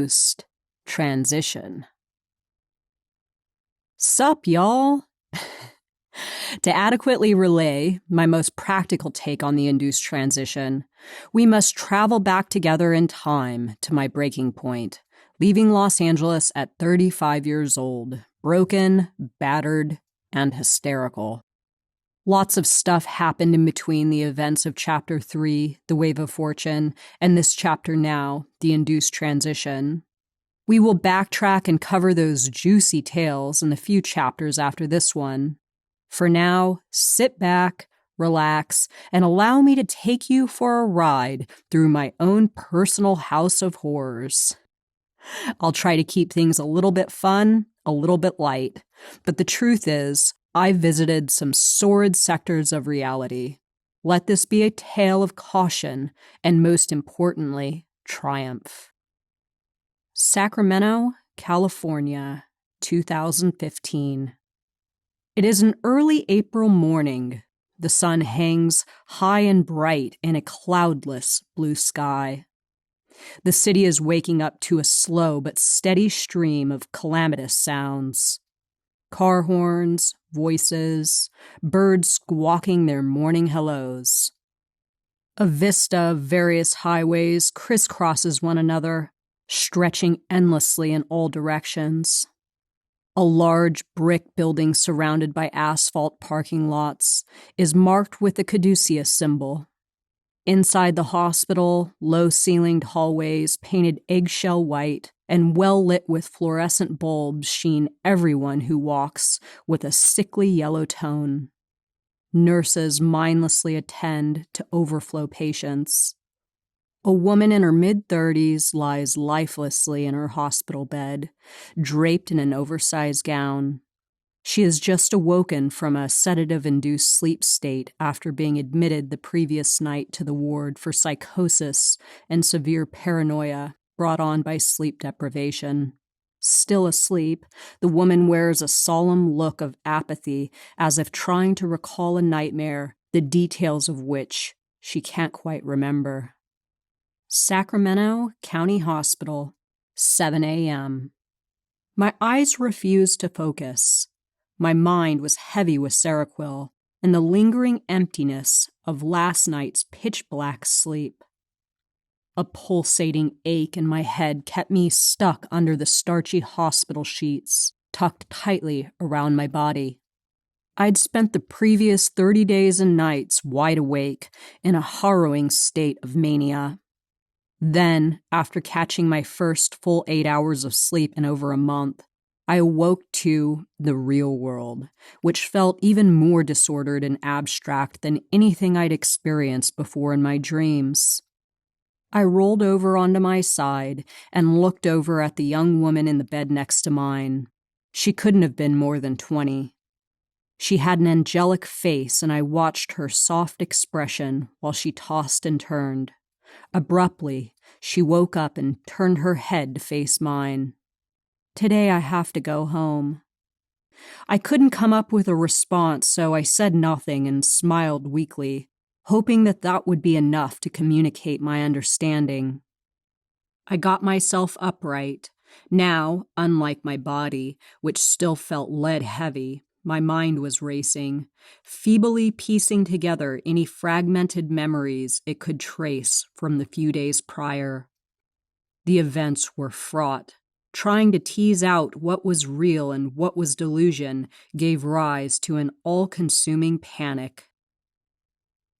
induced transition. Sup, y'all? To adequately relay my most practical take on the induced transition, we must travel back together in time to my breaking point, leaving Los Angeles at 35 years old, broken, battered, and hysterical. Lots of stuff happened in between the events of Chapter 3, The Wave of Fortune, and this chapter now, The Induced Transition. We will backtrack and cover those juicy tales in the few chapters after this one. For now, sit back, relax, and allow me to take you for a ride through my own personal house of horrors. I'll try to keep things a little bit fun, a little bit light, but the truth is, I've visited some sordid sectors of reality. Let this be a tale of caution and, most importantly, triumph. Sacramento, California, 2015. It is an early April morning. The sun hangs high and bright in a cloudless blue sky. The city is waking up to a slow but steady stream of calamitous sounds. Car horns, voices, birds squawking their morning hellos. A vista of various highways crisscrosses one another, stretching endlessly in all directions. A large brick building surrounded by asphalt parking lots is marked with the caduceus symbol. Inside the hospital, low-ceilinged hallways painted eggshell white and well-lit with fluorescent bulbs sheen everyone who walks with a sickly yellow tone. Nurses mindlessly attend to overflow patients. A woman in her mid-30s lies lifelessly in her hospital bed, draped in an oversized gown. She has just awoken from a sedative-induced sleep state after being admitted the previous night to the ward for psychosis and severe paranoia brought on by sleep deprivation. Still asleep, the woman wears a solemn look of apathy as if trying to recall a nightmare, the details of which she can't quite remember. Sacramento County Hospital, 7 a.m. My eyes refused to focus. My mind was heavy with Seroquel and the lingering emptiness of last night's pitch-black sleep. A pulsating ache in my head kept me stuck under the starchy hospital sheets, tucked tightly around my body. I'd spent the previous 30 days and nights wide awake in a harrowing state of mania. Then, after catching my first full 8 hours of sleep in over a month, I awoke to the real world, which felt even more disordered and abstract than anything I'd experienced before in my dreams. I rolled over onto my side and looked over at the young woman in the bed next to mine. She couldn't have been more than 20. She had an angelic face, and I watched her soft expression while she tossed and turned. Abruptly, she woke up and turned her head to face mine. "Today I have to go home." I couldn't come up with a response, so I said nothing and smiled weakly, hoping that would be enough to communicate my understanding. I got myself upright. Now, unlike my body, which still felt lead-heavy, my mind was racing, feebly piecing together any fragmented memories it could trace from the few days prior. The events were fraught. Trying to tease out what was real and what was delusion gave rise to an all-consuming panic.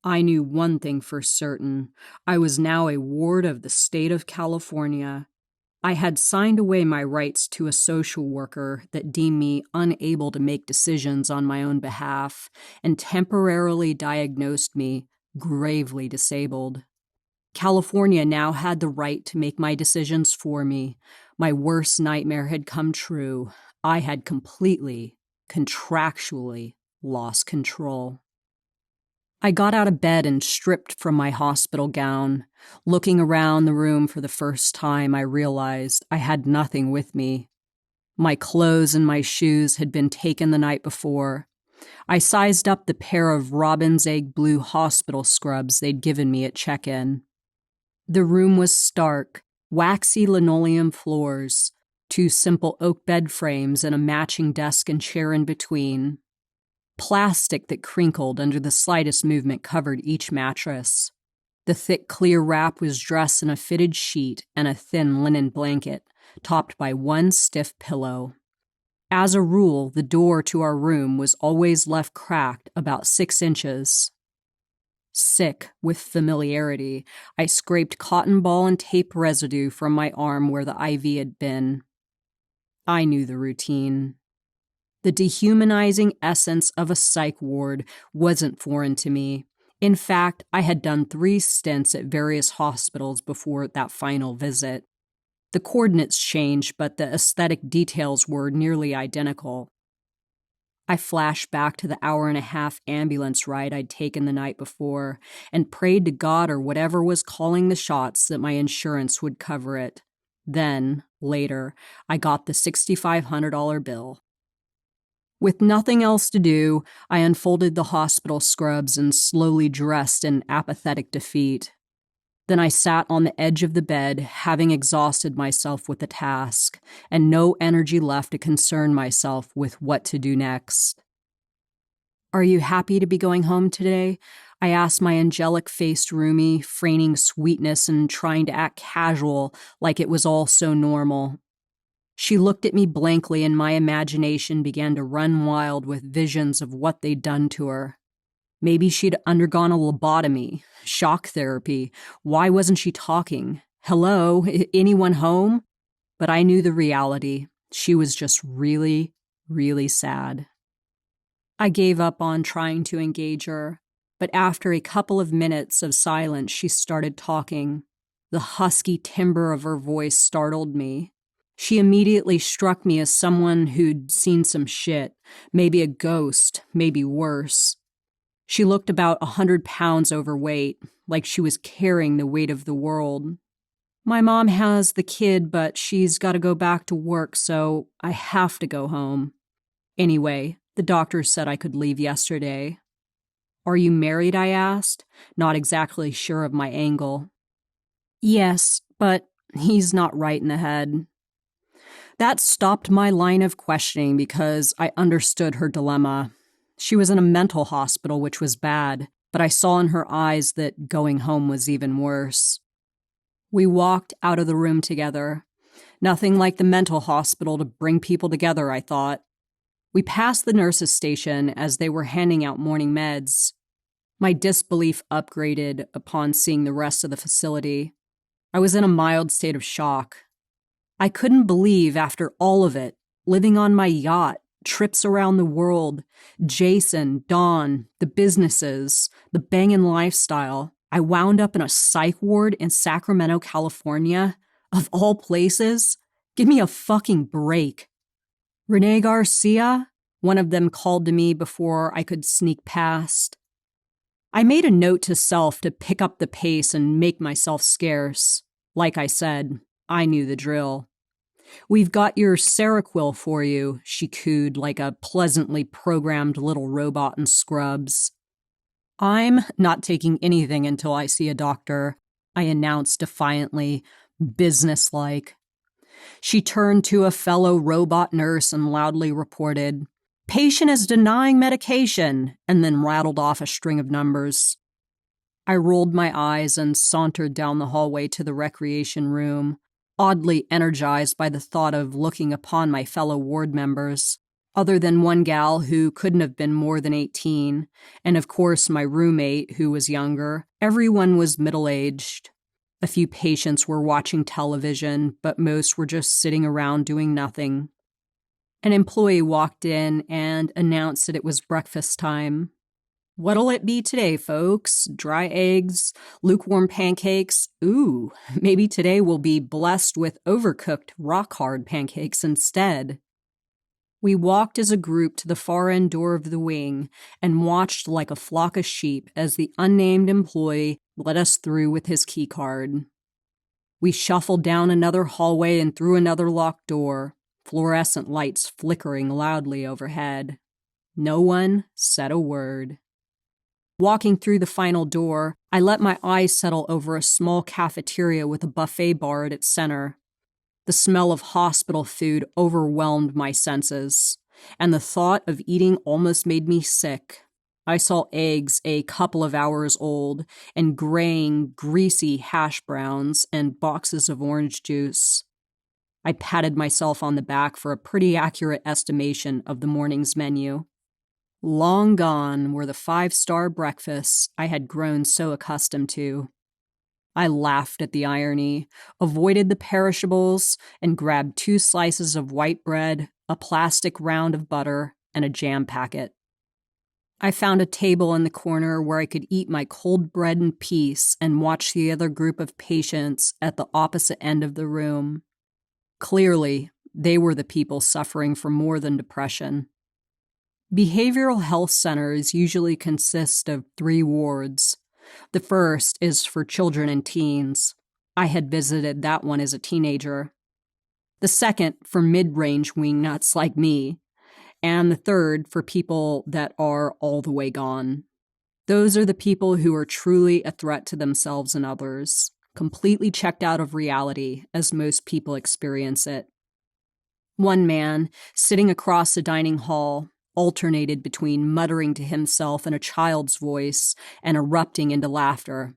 I knew one thing for certain. I was now a ward of the state of California. I had signed away my rights to a social worker that deemed me unable to make decisions on my own behalf and temporarily diagnosed me gravely disabled. California now had the right to make my decisions for me. My worst nightmare had come true. I had completely, contractually lost control. I got out of bed and stripped from my hospital gown. Looking around the room for the first time, I realized I had nothing with me. My clothes and my shoes had been taken the night before. I sized up the pair of robin's egg blue hospital scrubs they'd given me at check-in. The room was stark, Waxy linoleum floors, 2 simple oak bed frames and a matching desk and chair in between. Plastic that crinkled under the slightest movement covered each mattress. The thick, clear wrap was dressed in a fitted sheet and a thin linen blanket, topped by one stiff pillow. As a rule, the door to our room was always left cracked about 6 inches. Sick with familiarity, I scraped cotton ball and tape residue from my arm where the IV had been. I knew the routine. The dehumanizing essence of a psych ward wasn't foreign to me. In fact, I had done 3 stints at various hospitals before that final visit. The coordinates changed, but the aesthetic details were nearly identical. I flashed back to the hour-and-a-half ambulance ride I'd taken the night before and prayed to God or whatever was calling the shots that my insurance would cover it. Then, later, I got the $6,500 bill. With nothing else to do, I unfolded the hospital scrubs and slowly dressed in apathetic defeat. Then I sat on the edge of the bed, having exhausted myself with the task, and no energy left to concern myself with what to do next. "Are you happy to be going home today?" I asked my angelic-faced roomie, feigning sweetness and trying to act casual, like it was all so normal. She looked at me blankly, and my imagination began to run wild with visions of what they'd done to her. Maybe she'd undergone a lobotomy, shock therapy. Why wasn't she talking? Hello, anyone home? But I knew the reality. She was just really, really sad. I gave up on trying to engage her, but after a couple of minutes of silence, she started talking. The husky timbre of her voice startled me. She immediately struck me as someone who'd seen some shit, maybe a ghost, maybe worse. She looked about 100 pounds overweight, like she was carrying the weight of the world. "My mom has the kid, but she's got to go back to work, so I have to go home. Anyway, the doctor said I could leave yesterday." "Are you married?" I asked, not exactly sure of my angle. "Yes, but he's not right in the head." That stopped my line of questioning because I understood her dilemma. She was in a mental hospital, which was bad, but I saw in her eyes that going home was even worse. We walked out of the room together. Nothing like the mental hospital to bring people together, I thought. We passed the nurses' station as they were handing out morning meds. My disbelief upgraded upon seeing the rest of the facility. I was in a mild state of shock. I couldn't believe, after all of it, living on my yacht, trips around the world, Jason, Dawn, the businesses, the bangin' lifestyle, I wound up in a psych ward in Sacramento, California. Of all places? Give me a fucking break. "Renee Garcia?" one of them called to me before I could sneak past. I made a note to self to pick up the pace and make myself scarce. Like I said, I knew the drill. "We've got your Seroquel for you," she cooed like a pleasantly programmed little robot in scrubs. "I'm not taking anything until I see a doctor," I announced defiantly, businesslike. She turned to a fellow robot nurse and loudly reported, "Patient is denying medication," and then rattled off a string of numbers. I rolled my eyes and sauntered down the hallway to the recreation room, oddly energized by the thought of looking upon my fellow ward members, other than one gal who couldn't have been more than 18, and of course my roommate who was younger. Everyone was middle-aged. A few patients were watching television, but most were just sitting around doing nothing. An employee walked in and announced that it was breakfast time. "What'll it be today, folks? Dry eggs, lukewarm pancakes? Ooh, maybe today we'll be blessed with overcooked, rock-hard pancakes instead." We walked as a group to the far end door of the wing and watched like a flock of sheep as the unnamed employee let us through with his keycard. We shuffled down another hallway and through another locked door, fluorescent lights flickering loudly overhead. No one said a word. Walking through the final door, I let my eyes settle over a small cafeteria with a buffet bar at its center. The smell of hospital food overwhelmed my senses, and the thought of eating almost made me sick. I saw eggs a couple of hours old, and graying, greasy hash browns, and boxes of orange juice. I patted myself on the back for a pretty accurate estimation of the morning's menu. Long gone were the 5-star breakfasts I had grown so accustomed to. I laughed at the irony, avoided the perishables, and grabbed 2 slices of white bread, a plastic round of butter, and a jam packet. I found a table in the corner where I could eat my cold bread in peace and watch the other group of patients at the opposite end of the room. Clearly, they were the people suffering from more than depression. Behavioral health centers usually consist of 3 wards. The first is for children and teens. I had visited that one as a teenager. The second for mid-range wingnuts like me. And the third for people that are all the way gone. Those are the people who are truly a threat to themselves and others, completely checked out of reality as most people experience it. One man, sitting across the dining hall, alternated between muttering to himself in a child's voice and erupting into laughter.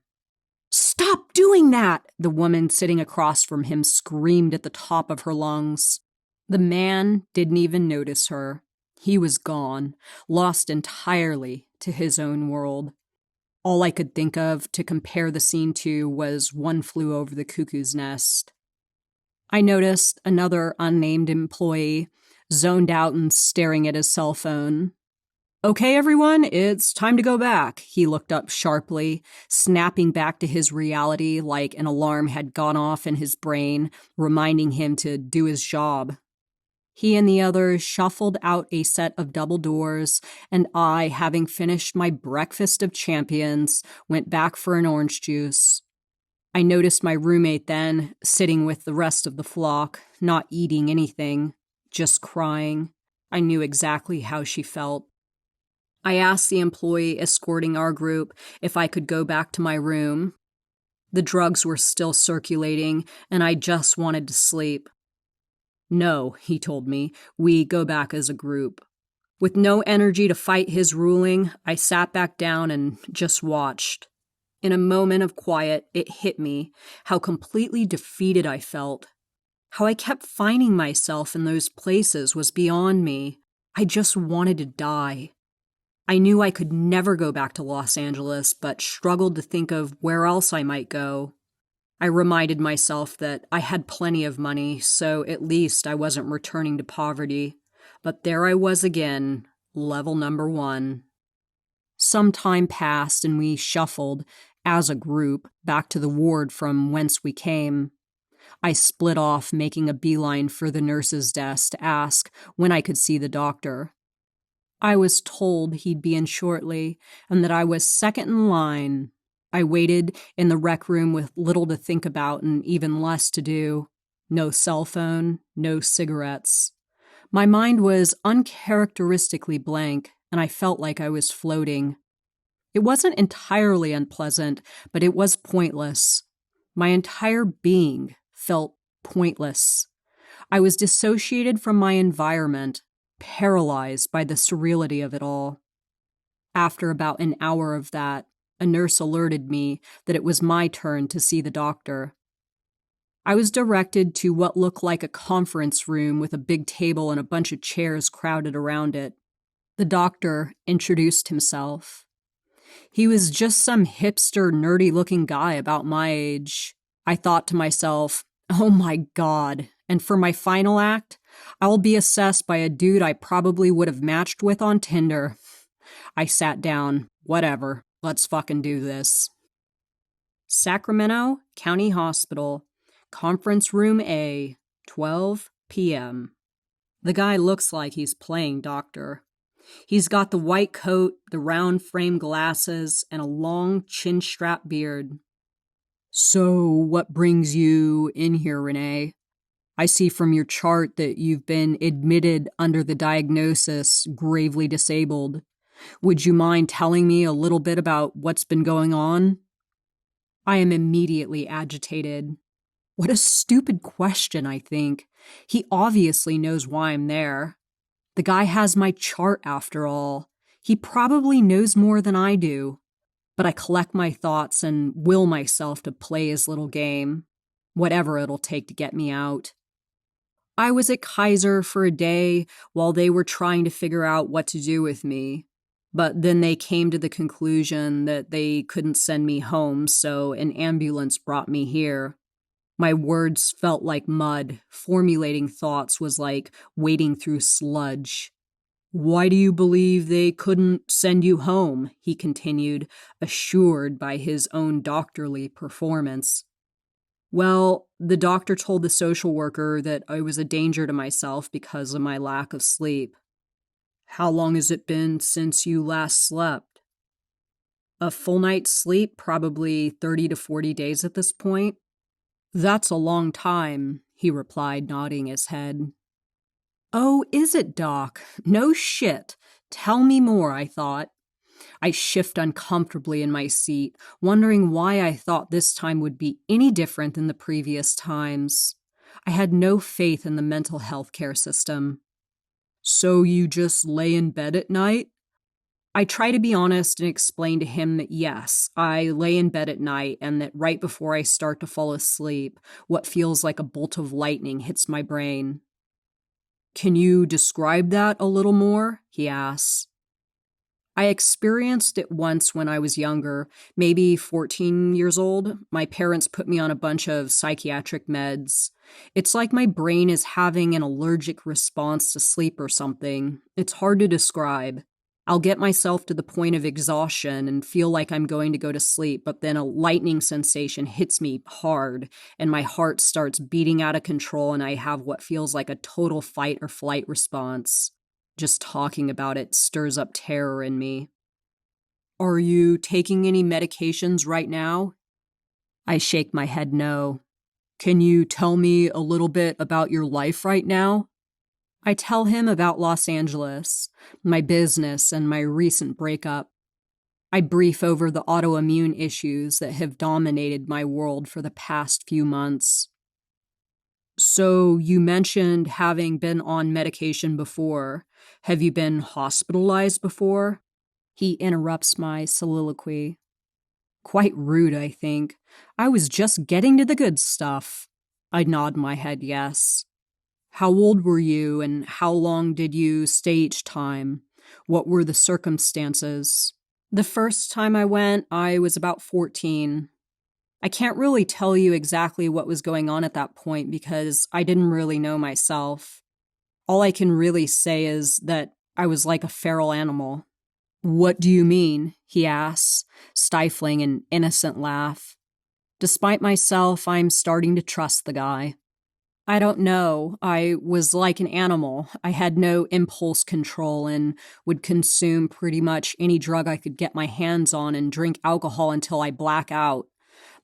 "Stop doing that!" the woman sitting across from him screamed at the top of her lungs. The man didn't even notice her. He was gone, lost entirely to his own world. All I could think of to compare the scene to was One Flew Over the Cuckoo's Nest. I noticed another unnamed employee, zoned out and staring at his cell phone. "Okay, everyone, it's time to go back." He looked up sharply, snapping back to his reality like an alarm had gone off in his brain, reminding him to do his job. He and the others shuffled out a set of double doors, and I, having finished my breakfast of champions, went back for an orange juice. I noticed my roommate then, sitting with the rest of the flock, not eating anything, just crying. I knew exactly how she felt. I asked the employee escorting our group if I could go back to my room. The drugs were still circulating, and I just wanted to sleep. "No," he told me, "we go back as a group." With no energy to fight his ruling, I sat back down and just watched. In a moment of quiet, it hit me how completely defeated I felt. How I kept finding myself in those places was beyond me. I just wanted to die. I knew I could never go back to Los Angeles, but struggled to think of where else I might go. I reminded myself that I had plenty of money, so at least I wasn't returning to poverty. But there I was again, level number 1. Some time passed and we shuffled, as a group, back to the ward from whence we came. I split off, making a beeline for the nurse's desk to ask when I could see the doctor. I was told he'd be in shortly, and that I was second in line. I waited in the rec room with little to think about and even less to do. No cell phone, no cigarettes. My mind was uncharacteristically blank, and I felt like I was floating. It wasn't entirely unpleasant, but it was pointless. My entire being felt pointless. I was dissociated from my environment, paralyzed by the surreality of it all. After about an hour of that, a nurse alerted me that it was my turn to see the doctor. I was directed to what looked like a conference room with a big table and a bunch of chairs crowded around it. The doctor introduced himself. He was just some hipster, nerdy-looking guy about my age. I thought to myself, oh my God, and for my final act, I'll be assessed by a dude I probably would have matched with on Tinder. I sat down. Whatever. Let's fucking do this. Sacramento County Hospital, Conference Room A, 12 p.m. The guy looks like he's playing doctor. He's got the white coat, the round frame glasses, and a long chin-strap beard. "So, what brings you in here, Renee? I see from your chart that you've been admitted under the diagnosis gravely disabled. Would you mind telling me a little bit about what's been going on?" I am immediately agitated. What a stupid question, I think. He obviously knows why I'm there. The guy has my chart after all. He probably knows more than I do. But I collect my thoughts and will myself to play his little game, whatever it'll take to get me out. I was at Kaiser for a day while they were trying to figure out what to do with me. But then they came to the conclusion that they couldn't send me home, so an ambulance brought me here. My words felt like mud. Formulating thoughts was like wading through sludge. "Why do you believe they couldn't send you home?" he continued, assured by his own doctorly performance. Well, the doctor told the social worker that I was a danger to myself because of my lack of sleep. "How long has it been since you last slept?" "A full night's sleep, probably 30 to 40 days at this point." "That's a long time," he replied, nodding his head. "Oh, is it, Doc? No shit. Tell me more," I thought. I shift uncomfortably in my seat, wondering why I thought this time would be any different than the previous times. I had no faith in the mental health care system. "So you just lay in bed at night?" I try to be honest and explain to him that yes, I lay in bed at night and that right before I start to fall asleep, what feels like a bolt of lightning hits my brain. "Can you describe that a little more?" he asks. I experienced it once when I was younger, maybe 14 years old. My parents put me on a bunch of psychiatric meds. It's like my brain is having an allergic response to sleep or something. It's hard to describe. I'll get myself to the point of exhaustion and feel like I'm going to go to sleep, but then a lightning sensation hits me hard, and my heart starts beating out of control, and I have what feels like a total fight or flight response. Just talking about it stirs up terror in me. "Are you taking any medications right now?" I shake my head no. "Can you tell me a little bit about your life right now?" I tell him about Los Angeles, my business, and my recent breakup. I brief over the autoimmune issues that have dominated my world for the past few months. "So you mentioned having been on medication before. Have you been hospitalized before?" He interrupts my soliloquy. Quite rude, I think. I was just getting to the good stuff. I nod my head yes. "How old were you, and how long did you stay each time? What were the circumstances?" "The first time I went, I was about 14. I can't really tell you exactly what was going on at that point because I didn't really know myself. All I can really say is that I was like a feral animal." "What do you mean?" he asks, stifling an innocent laugh. Despite myself, I'm starting to trust the guy. "I don't know. I was like an animal. I had no impulse control and would consume pretty much any drug I could get my hands on and drink alcohol until I black out.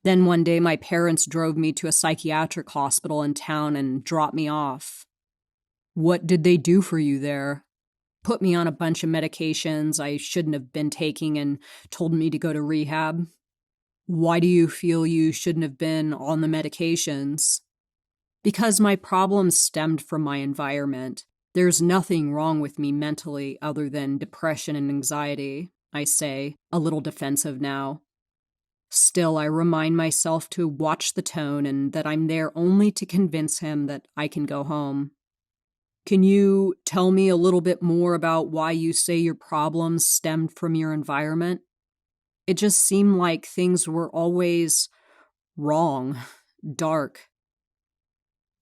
Then one day my parents drove me to a psychiatric hospital in town and dropped me off." "What did they do for you there?" "Put me on a bunch of medications I shouldn't have been taking and told me to go to rehab." "Why do you feel you shouldn't have been on the medications?" "Because my problems stemmed from my environment. There's nothing wrong with me mentally other than depression and anxiety," I say, a little defensive now. Still, I remind myself to watch the tone and that I'm there only to convince him that I can go home. "Can you tell me a little bit more about why you say your problems stemmed from your environment?" It just seemed like things were always wrong, dark.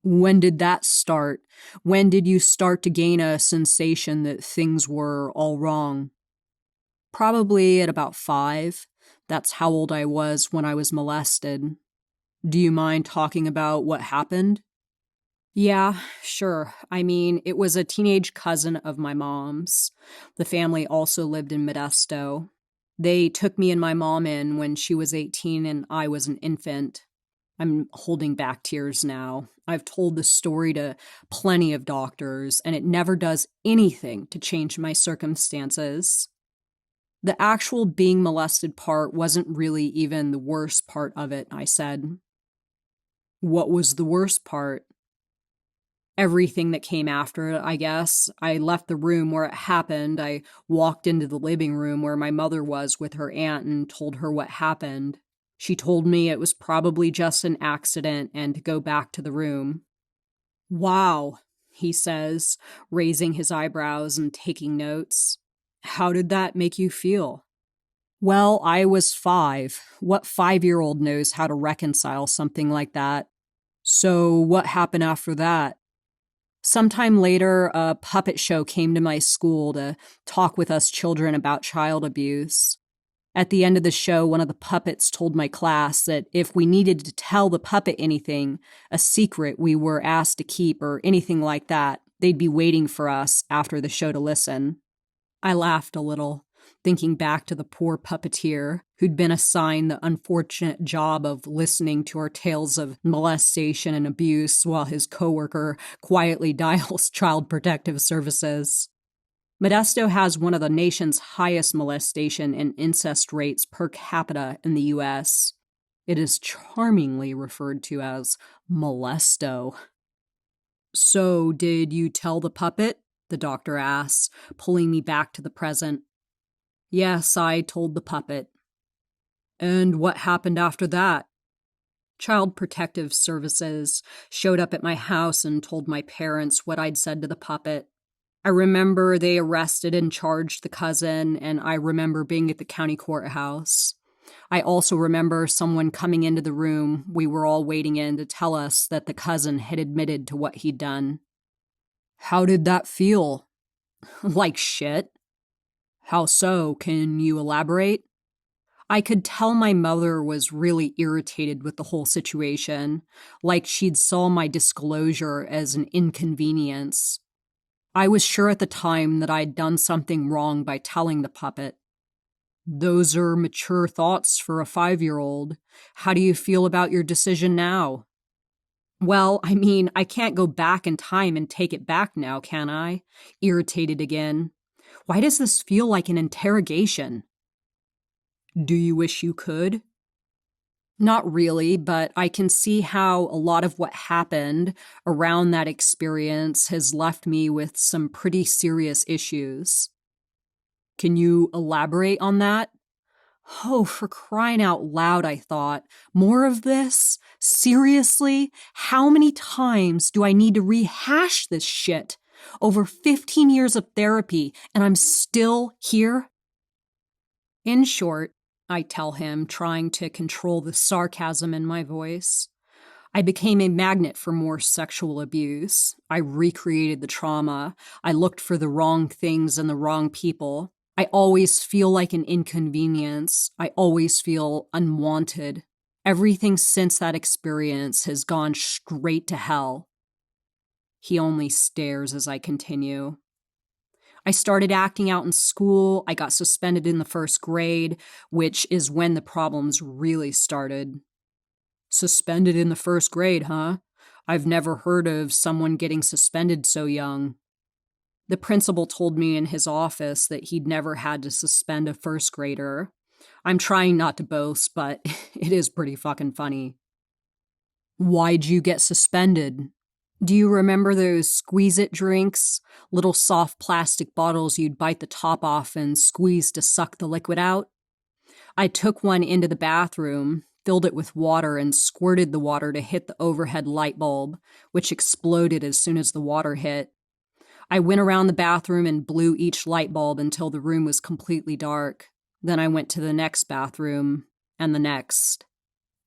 "When did that start? When did you start to gain a sensation that things were all wrong?" "Probably at about 5. That's how old I was when I was molested." "Do you mind talking about what happened?" "Yeah, sure. I mean, it was a teenage cousin of my mom's. The family also lived in Modesto. They took me and my mom in when she was 18 and I was an infant. I'm holding back tears now. I've told this story to plenty of doctors, and it never does anything to change my circumstances. The actual being molested part wasn't really even the worst part of it, I said. What was the worst part? Everything that came after it, I guess. I left the room where it happened. I walked into the living room where my mother was with her aunt and told her what happened. She told me it was probably just an accident and to go back to the room. Wow, he says, raising his eyebrows and taking notes. How did that make you feel? Well, I was 5. What 5-year-old knows how to reconcile something like that? So what happened after that? Sometime later, a puppet show came to my school to talk with us children about child abuse. At the end of the show, one of the puppets told my class that if we needed to tell the puppet anything, a secret we were asked to keep or anything like that, they'd be waiting for us after the show to listen. I laughed a little, thinking back to the poor puppeteer who'd been assigned the unfortunate job of listening to our tales of molestation and abuse while his coworker quietly dials Child Protective Services. Modesto has one of the nation's highest molestation and incest rates per capita in the U.S. It is charmingly referred to as molesto. So, did you tell the puppet? The doctor asks, pulling me back to the present. Yes, I told the puppet. And what happened after that? Child Protective Services showed up at my house and told my parents what I'd said to the puppet. I remember they arrested and charged the cousin, and I remember being at the county courthouse. I also remember someone coming into the room we were all waiting in to tell us that the cousin had admitted to what he'd done. How did that feel? Like shit. How so? Can you elaborate? I could tell my mother was really irritated with the whole situation, like she'd saw my disclosure as an inconvenience. I was sure at the time that I'd done something wrong by telling the puppet. Those are mature thoughts for a 5-year-old. How do you feel about your decision now? Well, I mean, I can't go back in time and take it back now, can I? Irritated again. Why does this feel like an interrogation? Do you wish you could? Not really, but I can see how a lot of what happened around that experience has left me with some pretty serious issues. Can you elaborate on that? Oh, for crying out loud, I thought. More of this? Seriously? How many times do I need to rehash this shit? Over 15 years of therapy, and I'm still here? In short, I tell him, trying to control the sarcasm in my voice, I became a magnet for more sexual abuse. I recreated the trauma. I looked for the wrong things in the wrong people. I always feel like an inconvenience. I always feel unwanted. Everything since that experience has gone straight to hell. He only stares as I continue. I started acting out in school. I got suspended in the 1st grade, which is when the problems really started. Suspended in the 1st grade, huh? I've never heard of someone getting suspended so young. The principal told me in his office that he'd never had to suspend a 1st grader. I'm trying not to boast, but it is pretty fucking funny. Why'd you get suspended? Do you remember those squeeze-it drinks? Little soft plastic bottles you'd bite the top off and squeeze to suck the liquid out? I took one into the bathroom, filled it with water, and squirted the water to hit the overhead light bulb, which exploded as soon as the water hit. I went around the bathroom and blew each light bulb until the room was completely dark. Then I went to the next bathroom, and the next.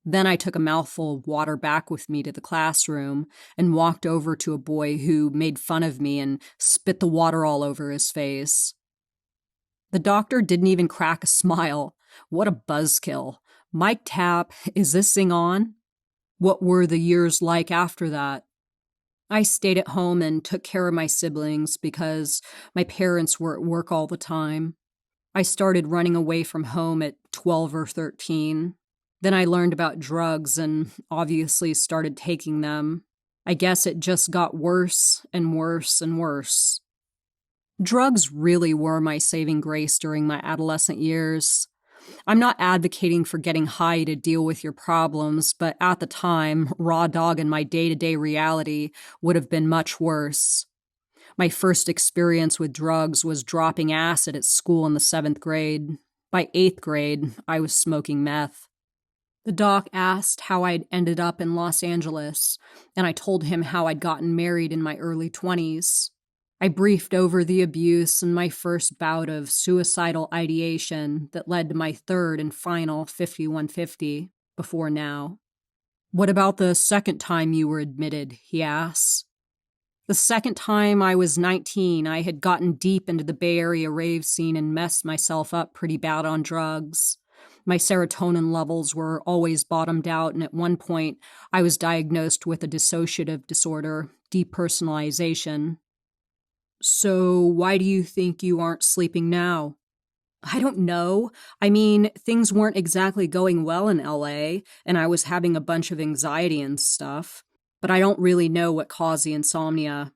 Then I took a mouthful of water back with me to the classroom and walked over to a boy who made fun of me and spit the water all over his face. The doctor didn't even crack a smile. What a buzzkill. Mic tap, is this thing on? What were the years like after that? I stayed at home and took care of my siblings because my parents were at work all the time. I started running away from home at 12 or 13. Then I learned about drugs and obviously started taking them. I guess it just got worse and worse and worse. Drugs really were my saving grace during my adolescent years. I'm not advocating for getting high to deal with your problems, but at the time, raw dog in my day-to-day reality would have been much worse. My first experience with drugs was dropping acid at school in the 7th grade. By 8th grade, I was smoking meth. The doc asked how I'd ended up in Los Angeles, and I told him how I'd gotten married in my early 20s. I briefed over the abuse and my first bout of suicidal ideation that led to my third and final 5150 before now. "What about the second time you were admitted?" he asked. "The second time I was 19, I had gotten deep into the Bay Area rave scene and messed myself up pretty bad on drugs. My serotonin levels were always bottomed out, and at one point, I was diagnosed with a dissociative disorder, depersonalization." "So why do you think you aren't sleeping now?" "I don't know. I mean, things weren't exactly going well in LA, and I was having a bunch of anxiety and stuff. But I don't really know what caused the insomnia."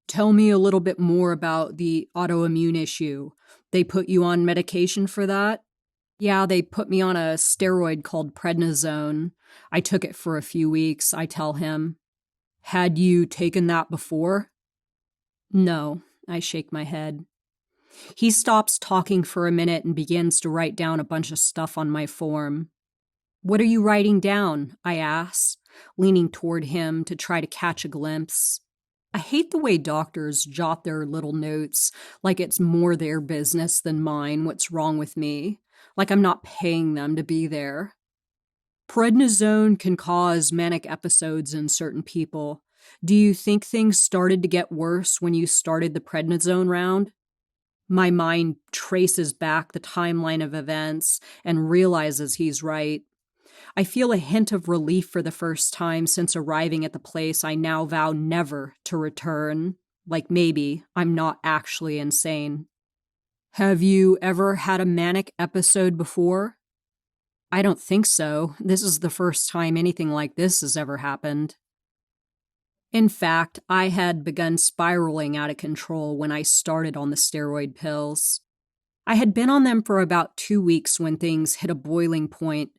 "Tell me a little bit more about the autoimmune issue. They put you on medication for that?" "Yeah, they put me on a steroid called prednisone. I took it for a few weeks," I tell him. "Had you taken that before?" "No," I shake my head. He stops talking for a minute and begins to write down a bunch of stuff on my form. "What are you writing down?" I ask, leaning toward him to try to catch a glimpse. I hate the way doctors jot their little notes like it's more their business than mine what's wrong with me, like I'm not paying them to be there. "Prednisone can cause manic episodes in certain people. Do you think things started to get worse when you started the prednisone round?" My mind traces back the timeline of events and realizes he's right. I feel a hint of relief for the first time since arriving at the place I now vow never to return. Like maybe I'm not actually insane. "Have you ever had a manic episode before?" "I don't think so. This is the first time anything like this has ever happened." In fact, I had begun spiraling out of control when I started on the steroid pills. I had been on them for about 2 weeks when things hit a boiling point.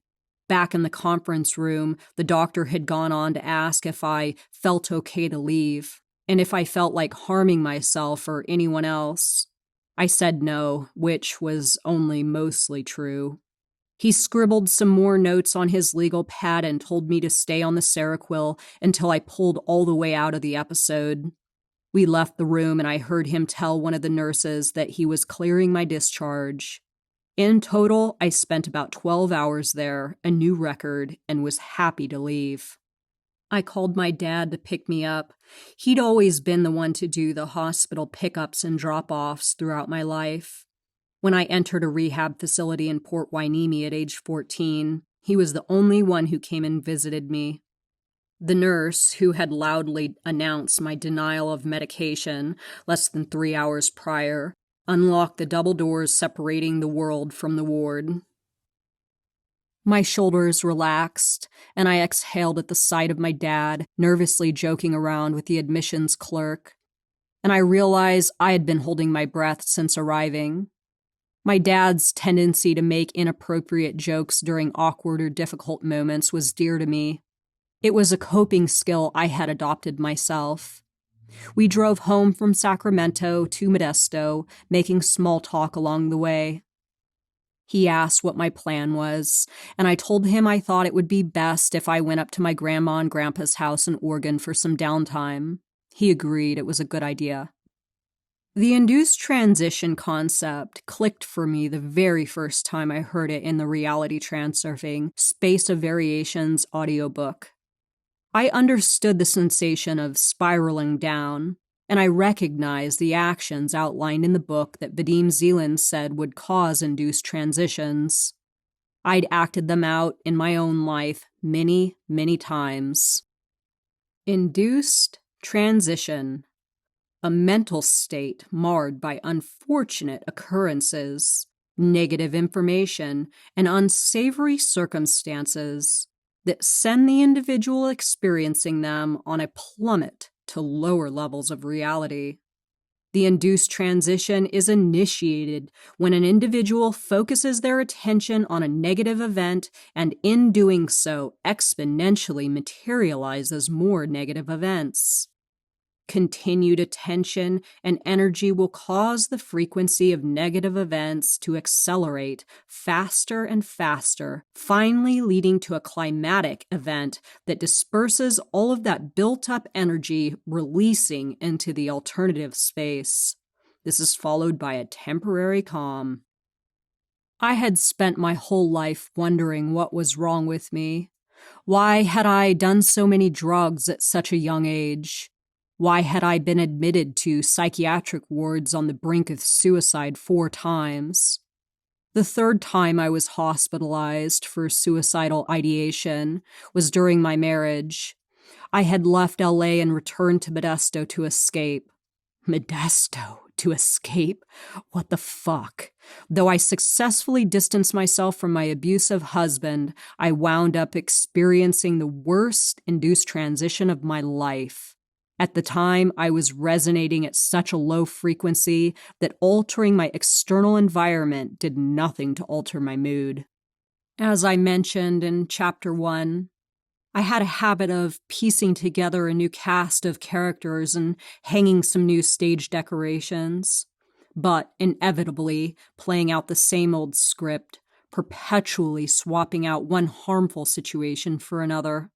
Back in the conference room, the doctor had gone on to ask if I felt okay to leave, and if I felt like harming myself or anyone else. I said no, which was only mostly true. He scribbled some more notes on his legal pad and told me to stay on the Seroquel until I pulled all the way out of the episode. We left the room and I heard him tell one of the nurses that he was clearing my discharge. In total, I spent about 12 hours there, a new record, and was happy to leave. I called my dad to pick me up. He'd always been the one to do the hospital pickups and drop-offs throughout my life. When I entered a rehab facility in Port Hueneme at age 14, he was the only one who came and visited me. The nurse, who had loudly announced my denial of medication less than 3 hours prior, unlocked the double doors separating the world from the ward. My shoulders relaxed, and I exhaled at the sight of my dad, nervously joking around with the admissions clerk. And I realized I had been holding my breath since arriving. My dad's tendency to make inappropriate jokes during awkward or difficult moments was dear to me. It was a coping skill I had adopted myself. We drove home from Sacramento to Modesto, making small talk along the way. He asked what my plan was, and I told him I thought it would be best if I went up to my grandma and grandpa's house in Oregon for some downtime. He agreed it was a good idea. The induced transition concept clicked for me the very first time I heard it in the Reality Transurfing Space of Variations audiobook. I understood the sensation of spiraling down, and I recognized the actions outlined in the book that Vadim Zeland said would cause induced transitions. I'd acted them out in my own life many, many times. Induced transition. A mental state marred by unfortunate occurrences, negative information, and unsavory circumstances that send the individual experiencing them on a plummet to lower levels of reality. The induced transition is initiated when an individual focuses their attention on a negative event and in doing so exponentially materializes more negative events. Continued attention and energy will cause the frequency of negative events to accelerate faster and faster, finally leading to a climatic event that disperses all of that built-up energy, releasing into the alternative space. This is followed by a temporary calm. I had spent my whole life wondering what was wrong with me. Why had I done so many drugs at such a young age? Why had I been admitted to psychiatric wards on the brink of suicide 4 times? The 3rd time I was hospitalized for suicidal ideation was during my marriage. I had left LA and returned to Modesto to escape. Modesto to escape? What the fuck? Though I successfully distanced myself from my abusive husband, I wound up experiencing the worst induced transition of my life. At the time, I was resonating at such a low frequency that altering my external environment did nothing to alter my mood. As I mentioned in Chapter 1, I had a habit of piecing together a new cast of characters and hanging some new stage decorations, but inevitably playing out the same old script, perpetually swapping out one harmful situation for another.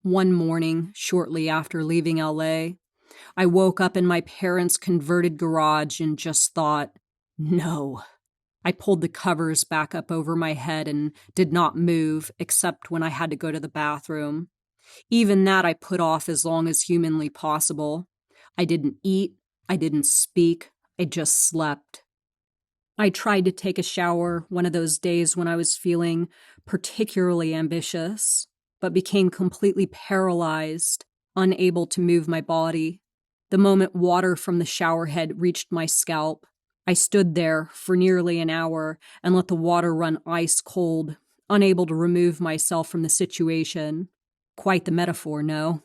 One morning, shortly after leaving LA, I woke up in my parents' converted garage and just thought, no. I pulled the covers back up over my head and did not move except when I had to go to the bathroom. Even that I put off as long as humanly possible. I didn't eat, I didn't speak, I just slept. I tried to take a shower one of those days when I was feeling particularly ambitious, but became completely paralyzed, unable to move my body. The moment water from the shower head reached my scalp, I stood there for nearly an hour and let the water run ice cold, unable to remove myself from the situation. Quite the metaphor, no?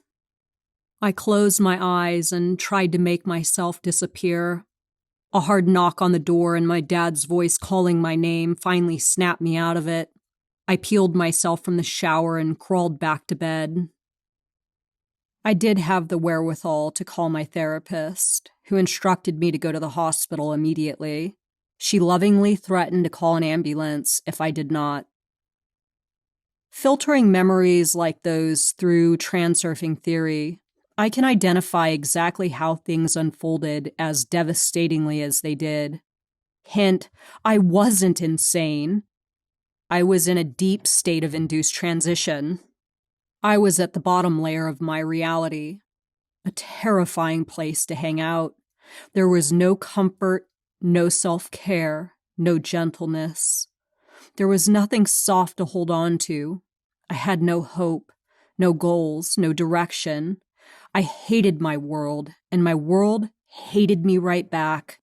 I closed my eyes and tried to make myself disappear. A hard knock on the door and my dad's voice calling my name finally snapped me out of it. I peeled myself from the shower and crawled back to bed. I did have the wherewithal to call my therapist, who instructed me to go to the hospital immediately. She lovingly threatened to call an ambulance if I did not. Filtering memories like those through transurfing theory, I can identify exactly how things unfolded as devastatingly as they did. Hint, I wasn't insane. I was in a deep state of induced transition. I was at the bottom layer of my reality, a terrifying place to hang out. There was no comfort, no self-care, no gentleness. There was nothing soft to hold on to. I had no hope, no goals, no direction. I hated my world, and my world hated me right back.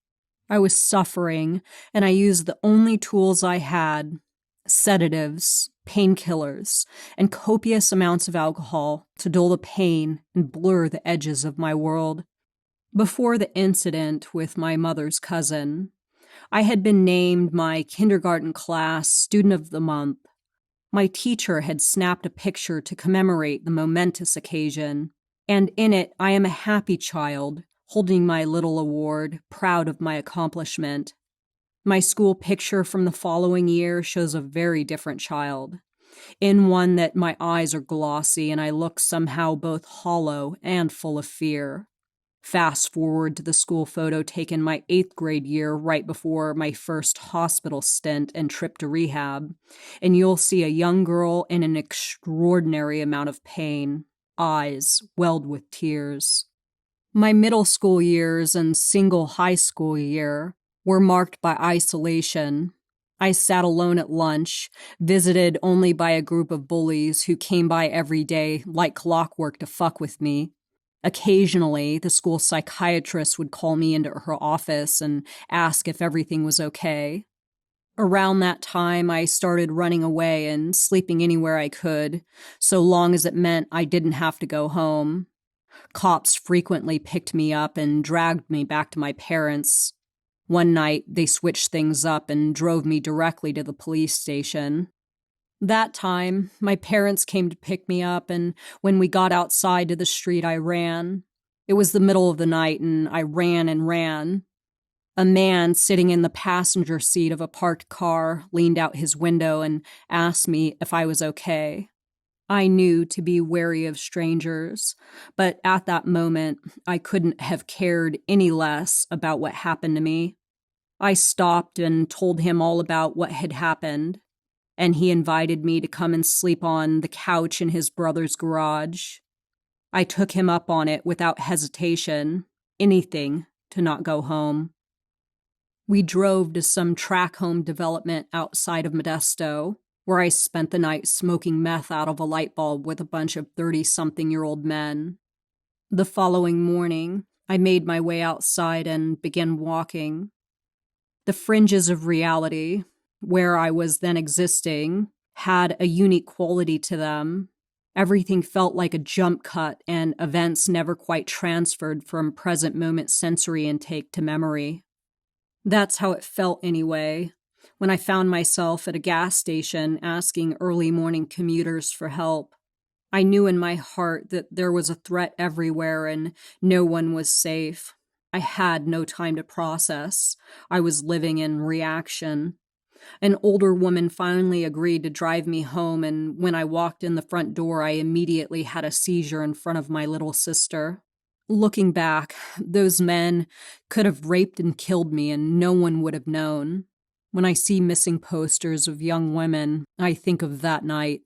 I was suffering, and I used the only tools I had: sedatives, painkillers, and copious amounts of alcohol to dull the pain and blur the edges of my world. Before the incident with my mother's cousin, I had been named my kindergarten class Student of the Month. My teacher had snapped a picture to commemorate the momentous occasion, and in it I am a happy child, holding my little award, proud of my accomplishment. My school picture from the following year shows a very different child. In one that my eyes are glossy and I look somehow both hollow and full of fear. Fast forward to the school photo taken my 8th grade year right before my first hospital stint and trip to rehab, and you'll see a young girl in an extraordinary amount of pain, eyes welled with tears. My middle school years and single high school year were marked by isolation. I sat alone at lunch, visited only by a group of bullies who came by every day like clockwork to fuck with me. Occasionally, the school psychiatrist would call me into her office and ask if everything was okay. Around that time, I started running away and sleeping anywhere I could, so long as it meant I didn't have to go home. Cops frequently picked me up and dragged me back to my parents. One night, they switched things up and drove me directly to the police station. That time, my parents came to pick me up, and when we got outside to the street, I ran. It was the middle of the night, and I ran and ran. A man sitting in the passenger seat of a parked car leaned out his window and asked me if I was okay. I knew to be wary of strangers, but at that moment, I couldn't have cared any less about what happened to me. I stopped and told him all about what had happened, and he invited me to come and sleep on the couch in his brother's garage. I took him up on it without hesitation, anything to not go home. We drove to some track home development outside of Modesto, where I spent the night smoking meth out of a light bulb with a bunch of 30-something-year-old men. The following morning, I made my way outside and began walking. The fringes of reality, where I was then existing, had a unique quality to them. Everything felt like a jump cut, and events never quite transferred from present moment sensory intake to memory. That's how it felt anyway, when I found myself at a gas station asking early morning commuters for help. I knew in my heart that there was a threat everywhere and no one was safe. I had no time to process. I was living in reaction. An older woman finally agreed to drive me home, and when I walked in the front door, I immediately had a seizure in front of my little sister. Looking back, those men could have raped and killed me, and no one would have known. When I see missing posters of young women, I think of that night.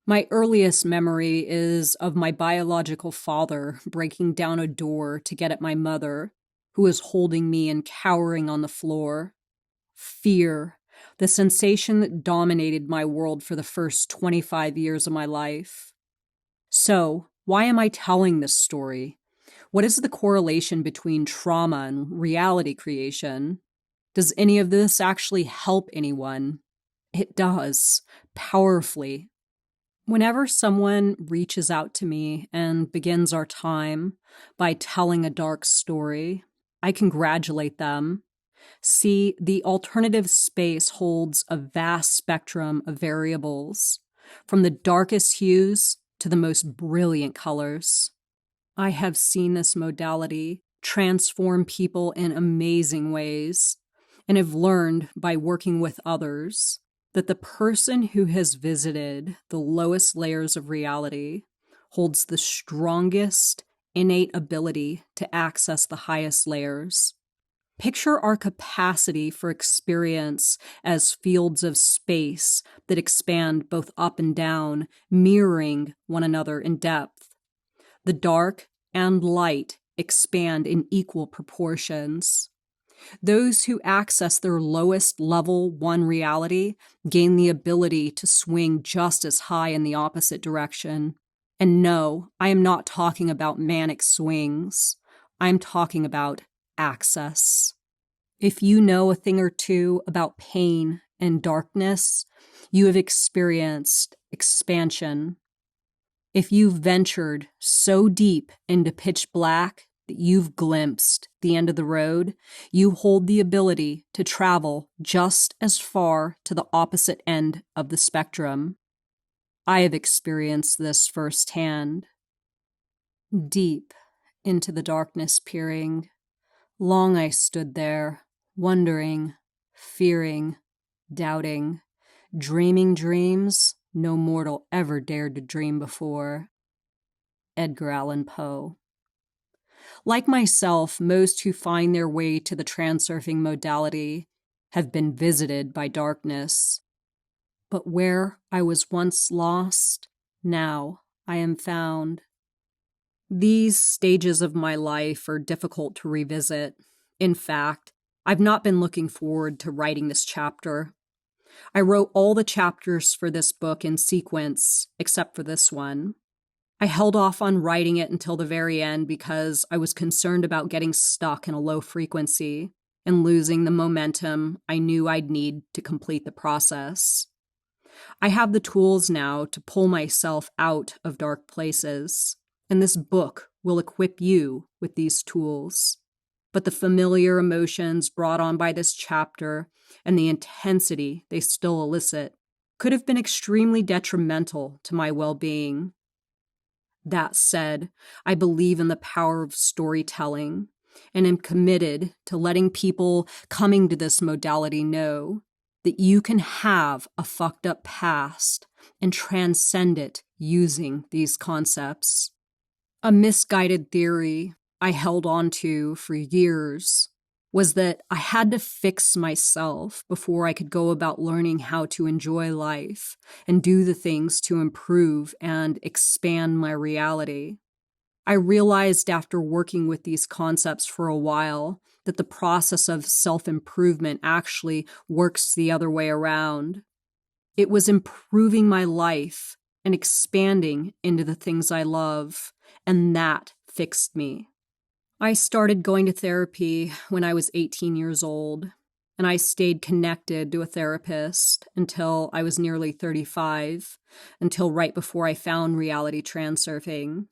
My earliest memory is of my biological father breaking down a door to get at my mother, who was holding me and cowering on the floor. Fear, the sensation that dominated my world for the first 25 years of my life. So, why am I telling this story? What is the correlation between trauma and reality creation? Does any of this actually help anyone? It does, powerfully. Whenever someone reaches out to me and begins our time by telling a dark story, I congratulate them. See, the alternative space holds a vast spectrum of variables, from the darkest hues to the most brilliant colors. I have seen this modality transform people in amazing ways, and have learned by working with others that the person who has visited the lowest layers of reality holds the strongest innate ability to access the highest layers. Picture our capacity for experience as fields of space that expand both up and down, mirroring one another in depth. The dark and light expand in equal proportions. Those who access their lowest level 1 reality gain the ability to swing just as high in the opposite direction. And no, I am not talking about manic swings. I'm talking about access. If you know a thing or two about pain and darkness, you have experienced expansion. If you've ventured so deep into pitch black that you've glimpsed the end of the road, you hold the ability to travel just as far to the opposite end of the spectrum. I have experienced this firsthand. Deep into the darkness peering, long I stood there, wondering, fearing, doubting, dreaming dreams no mortal ever dared to dream before. Edgar Allan Poe. Like myself, most who find their way to the transurfing modality have been visited by darkness. But where I was once lost, now I am found. These stages of my life are difficult to revisit. In fact, I've not been looking forward to writing this chapter. I wrote all the chapters for this book in sequence, except for this one. I held off on writing it until the very end because I was concerned about getting stuck in a low frequency and losing the momentum I knew I'd need to complete the process. I have the tools now to pull myself out of dark places, and this book will equip you with these tools. But the familiar emotions brought on by this chapter and the intensity they still elicit could have been extremely detrimental to my well-being. That said, I believe in the power of storytelling and am committed to letting people coming to this modality know that you can have a fucked up past and transcend it using these concepts. A misguided theory I held on to for years was that I had to fix myself before I could go about learning how to enjoy life and do the things to improve and expand my reality. I realized after working with these concepts for a while that the process of self-improvement actually works the other way around. It was improving my life and expanding into the things I love, and that fixed me. I started going to therapy when I was 18 years old, and I stayed connected to a therapist until I was nearly 35, until right before I found Reality Transurfing.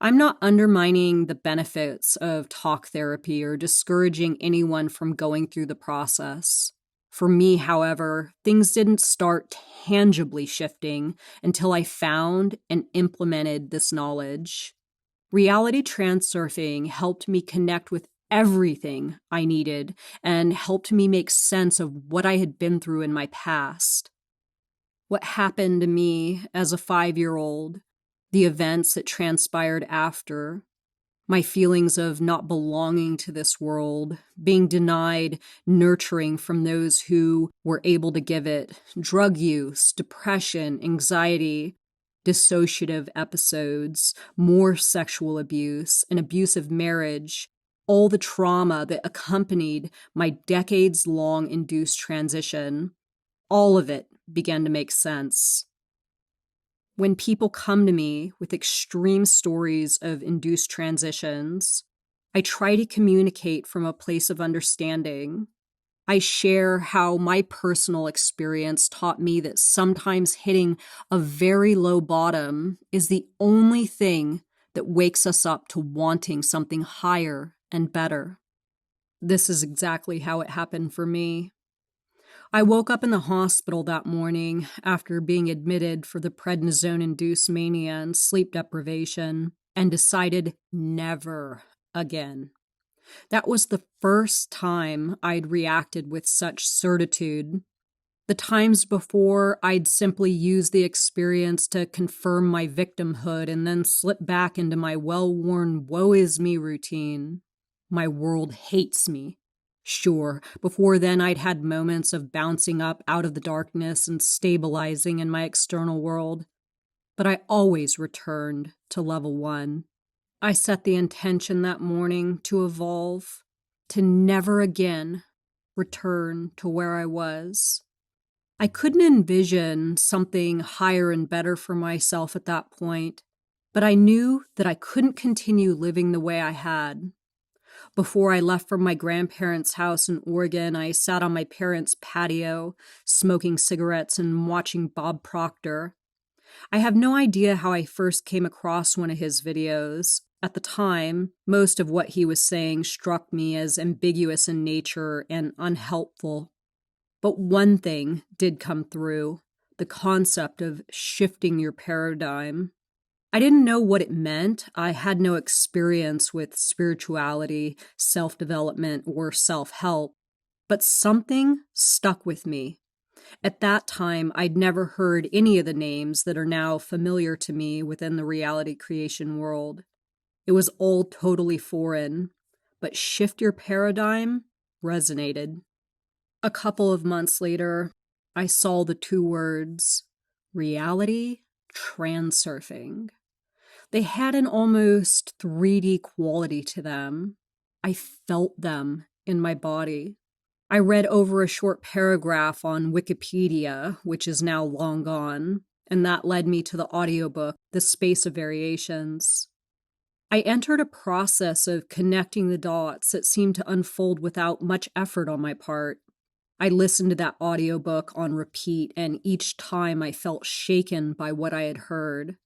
I'm not undermining the benefits of talk therapy or discouraging anyone from going through the process. For me, however, things didn't start tangibly shifting until I found and implemented this knowledge. Reality Transurfing helped me connect with everything I needed and helped me make sense of what I had been through in my past. What happened to me as a 5-year-old, the events that transpired after, my feelings of not belonging to this world, being denied nurturing from those who were able to give it, drug use, depression, anxiety, dissociative episodes, more sexual abuse, an abusive marriage, all the trauma that accompanied my decades-long induced transition, all of it began to make sense. When people come to me with extreme stories of induced transitions, I try to communicate from a place of understanding. I share how my personal experience taught me that sometimes hitting a very low bottom is the only thing that wakes us up to wanting something higher and better. This is exactly how it happened for me. I woke up in the hospital that morning after being admitted for the prednisone-induced mania and sleep deprivation and decided never again. That was the first time I'd reacted with such certitude. The times before, I'd simply used the experience to confirm my victimhood and then slip back into my well-worn woe-is-me routine. My world hates me. Sure, before then I'd had moments of bouncing up out of the darkness and stabilizing in my external world, but I always returned to level 1. I set the intention that morning to evolve, to never again return to where I was. I couldn't envision something higher and better for myself at that point, but I knew that I couldn't continue living the way I had. Before I left from my grandparents' house in Oregon, I sat on my parents' patio, smoking cigarettes and watching Bob Proctor. I have no idea how I first came across one of his videos. At the time, most of what he was saying struck me as ambiguous in nature and unhelpful. But one thing did come through, the concept of shifting your paradigm. I didn't know what it meant. I had no experience with spirituality, self-development, or self-help, but something stuck with me. At that time, I'd never heard any of the names that are now familiar to me within the reality creation world. It was all totally foreign, but shift your paradigm resonated. A couple of months later, I saw the 2 words, Reality Transurfing. They had an almost 3D quality to them. I felt them in my body. I read over a short paragraph on Wikipedia, which is now long gone, and that led me to the audiobook, The Space of Variations. I entered a process of connecting the dots that seemed to unfold without much effort on my part. I listened to that audiobook on repeat, and each time I felt shaken by what I had heard.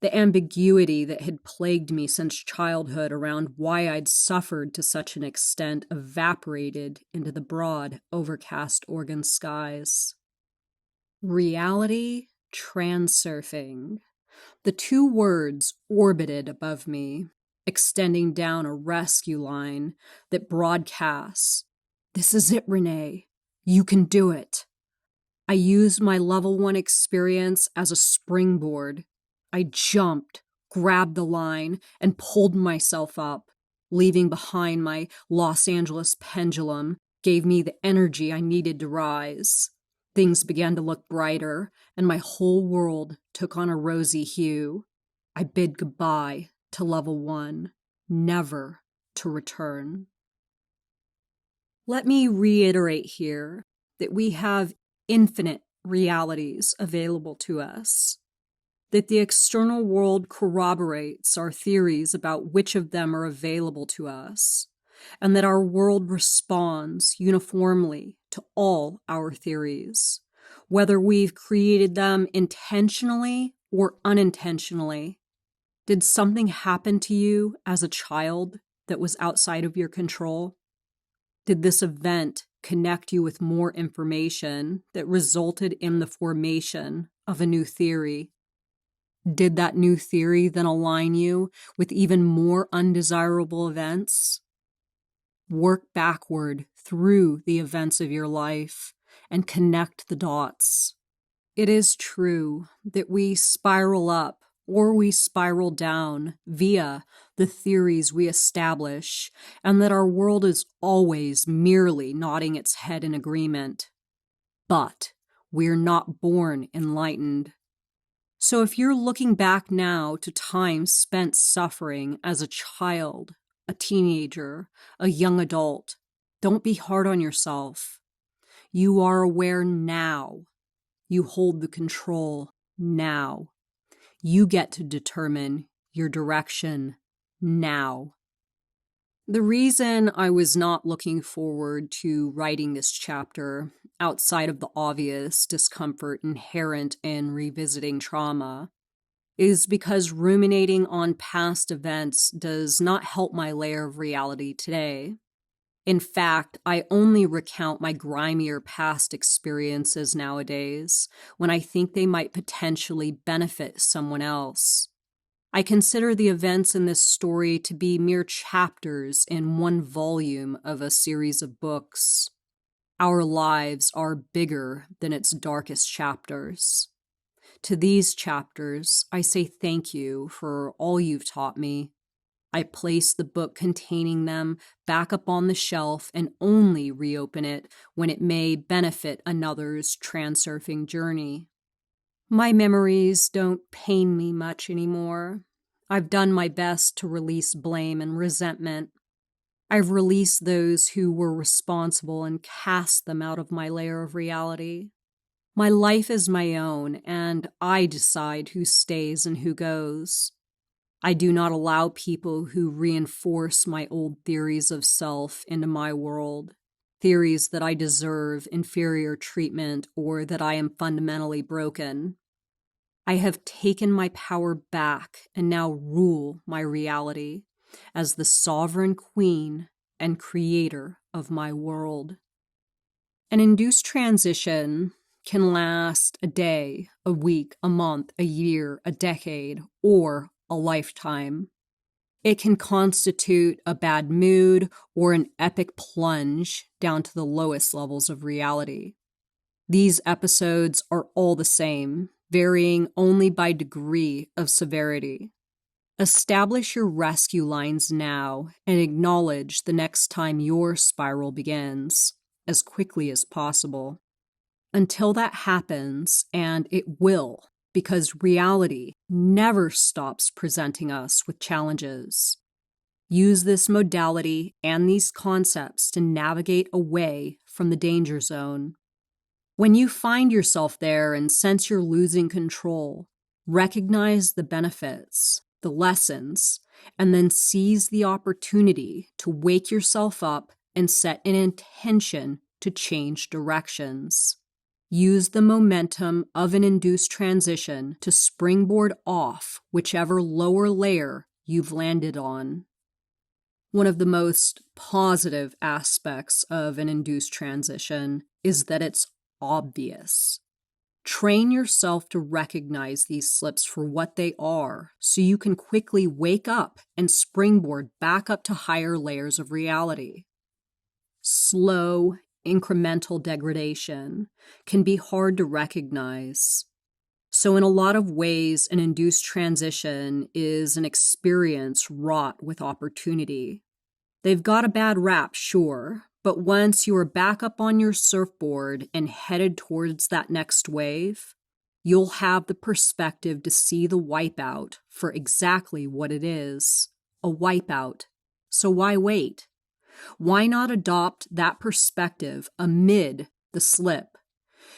The ambiguity that had plagued me since childhood around why I'd suffered to such an extent evaporated into the broad, overcast Oregon skies. Reality Transurfing. The two words orbited above me, extending down a rescue line that broadcasts, "This is it, Renee. You can do it." I used my level 1 experience as a springboard. I jumped, grabbed the line, and pulled myself up. Leaving behind my Los Angeles pendulum gave me the energy I needed to rise. Things began to look brighter, and my whole world took on a rosy hue. I bid goodbye to level 1, never to return. Let me reiterate here that we have infinite realities available to us, that the external world corroborates our theories about which of them are available to us, and that our world responds uniformly to all our theories, whether we've created them intentionally or unintentionally. Did something happen to you as a child that was outside of your control? Did this event connect you with more information that resulted in the formation of a new theory? Did that new theory then align you with even more undesirable events? Work backward through the events of your life and connect the dots. It is true that we spiral up or we spiral down via the theories we establish, and that our world is always merely nodding its head in agreement. But we're not born enlightened. So if you're looking back now to time spent suffering as a child, a teenager, a young adult, don't be hard on yourself. You are aware now. You hold the control now. You get to determine your direction now. The reason I was not looking forward to writing this chapter, outside of the obvious discomfort inherent in revisiting trauma, is because ruminating on past events does not help my layer of reality today. In fact, I only recount my grimier past experiences nowadays when I think they might potentially benefit someone else. I consider the events in this story to be mere chapters in one volume of a series of books. Our lives are bigger than its darkest chapters. To these chapters, I say thank you for all you've taught me. I place the book containing them back up on the shelf and only reopen it when it may benefit another's transurfing journey. My memories don't pain me much anymore. I've done my best to release blame and resentment. I've released those who were responsible and cast them out of my layer of reality. My life is my own, and I decide who stays and who goes. I do not allow people who reinforce my old theories of self into my world, theories that I deserve inferior treatment or that I am fundamentally broken. I have taken my power back and now rule my reality as the sovereign queen and creator of my world. An induced transition can last a day, a week, a month, a year, a decade, or a lifetime. It can constitute a bad mood or an epic plunge down to the lowest levels of reality. These episodes are all the same, varying only by degree of severity. Establish your rescue lines now and acknowledge the next time your spiral begins, as quickly as possible. Until that happens, and it will, because reality never stops presenting us with challenges. Use this modality and these concepts to navigate away from the danger zone. When you find yourself there and sense you're losing control, recognize the benefits, the lessons, and then seize the opportunity to wake yourself up and set an intention to change directions. Use the momentum of an induced transition to springboard off whichever lower layer you've landed on. One of the most positive aspects of an induced transition is that it's obvious. Train yourself to recognize these slips for what they are so you can quickly wake up and springboard back up to higher layers of reality. Slow, incremental degradation can be hard to recognize. So in a lot of ways, an induced transition is an experience wrought with opportunity. They've got a bad rap, sure, but once you are back up on your surfboard and headed towards that next wave, you'll have the perspective to see the wipeout for exactly what it is, a wipeout. So why wait? Why not adopt that perspective amid the slip?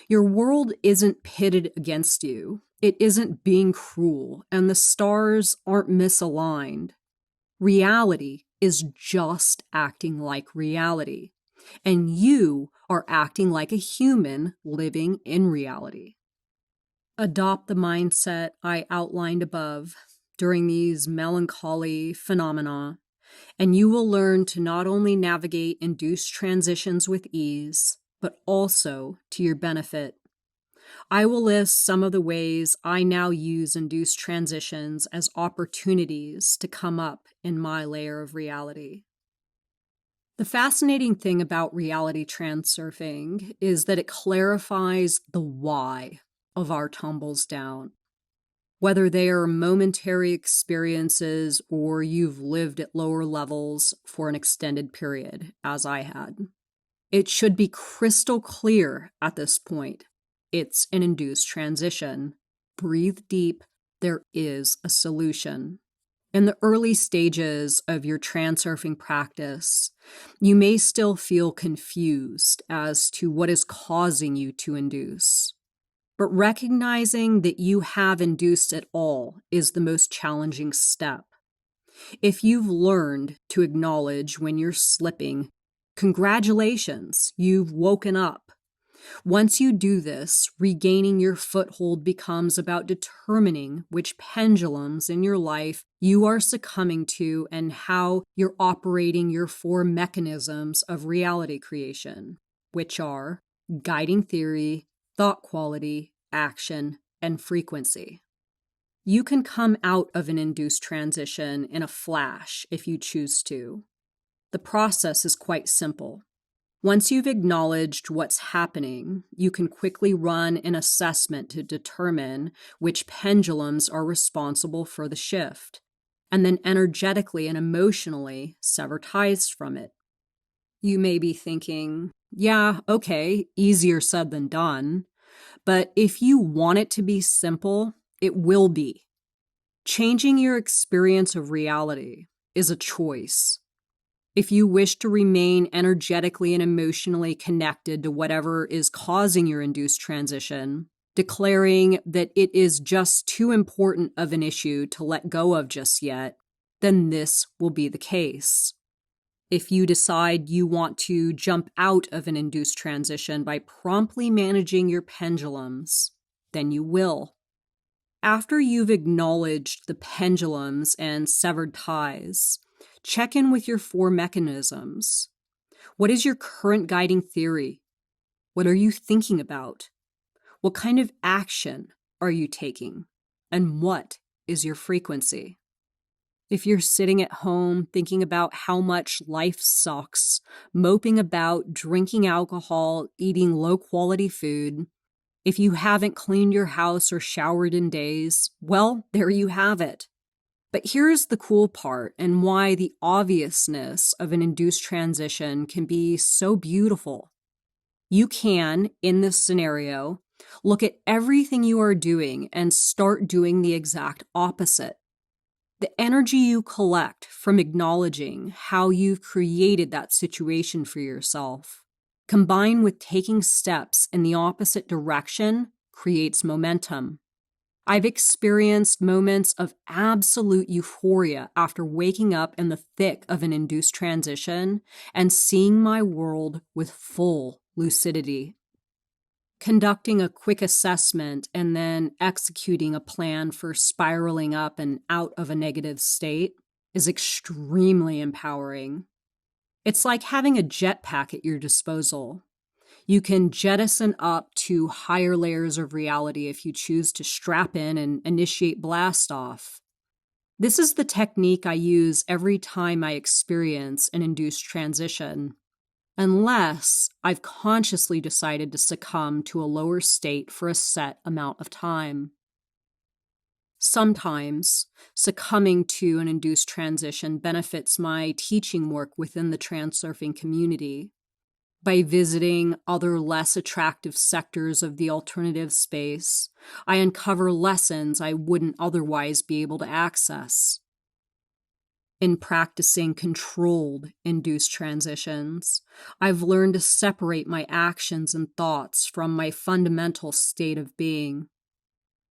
Your world isn't pitted against you. It isn't being cruel, and the stars aren't misaligned. Reality is just acting like reality, and you are acting like a human living in reality. Adopt the mindset I outlined above during these melancholy phenomena, and you will learn to not only navigate induced transitions with ease, but also to your benefit. I will list some of the ways I now use induced transitions as opportunities to come up in my layer of reality. The fascinating thing about reality transurfing is that it clarifies the why of our tumbles down. Whether they are momentary experiences or you've lived at lower levels for an extended period, as I had. It should be crystal clear at this point. It's an induced transition. Breathe deep. There is a solution. In the early stages of your transurfing practice, you may still feel confused as to what is causing you to induce. But recognizing that you have induced at all is the most challenging step. If you've learned to acknowledge when you're slipping, congratulations, you've woken up. Once you do this, regaining your foothold becomes about determining which pendulums in your life you are succumbing to and how you're operating your four mechanisms of reality creation, which are guiding theory, thought quality, action, and frequency. You can come out of an induced transition in a flash if you choose to. The process is quite simple. Once you've acknowledged what's happening, you can quickly run an assessment to determine which pendulums are responsible for the shift, and then energetically and emotionally sever ties from it. You may be thinking, yeah, okay, easier said than done. But if you want it to be simple, it will be. Changing your experience of reality is a choice. If you wish to remain energetically and emotionally connected to whatever is causing your induced transition, declaring that it is just too important of an issue to let go of just yet, then this will be the case. If you decide you want to jump out of an induced transition by promptly managing your pendulums, then you will. After you've acknowledged the pendulums and severed ties, check in with your four mechanisms. What is your current guiding theory? What are you thinking about? What kind of action are you taking? And what is your frequency? If you're sitting at home thinking about how much life sucks, moping about, drinking alcohol, eating low-quality food, if you haven't cleaned your house or showered in days, well, there you have it. But here's the cool part and why the obviousness of an induced transition can be so beautiful. You can, in this scenario, look at everything you are doing and start doing the exact opposite. The energy you collect from acknowledging how you've created that situation for yourself, combined with taking steps in the opposite direction, creates momentum. I've experienced moments of absolute euphoria after waking up in the thick of an induced transition and seeing my world with full lucidity. Conducting a quick assessment and then executing a plan for spiraling up and out of a negative state is extremely empowering. It's like having a jetpack at your disposal. You can jettison up to higher layers of reality if you choose to strap in and initiate blast off. This is the technique I use every time I experience an induced transition, unless I've consciously decided to succumb to a lower state for a set amount of time. Sometimes, succumbing to an induced transition benefits my teaching work within the transurfing community. By visiting other less attractive sectors of the alternative space, I uncover lessons I wouldn't otherwise be able to access. In practicing controlled induced transitions, I've learned to separate my actions and thoughts from my fundamental state of being.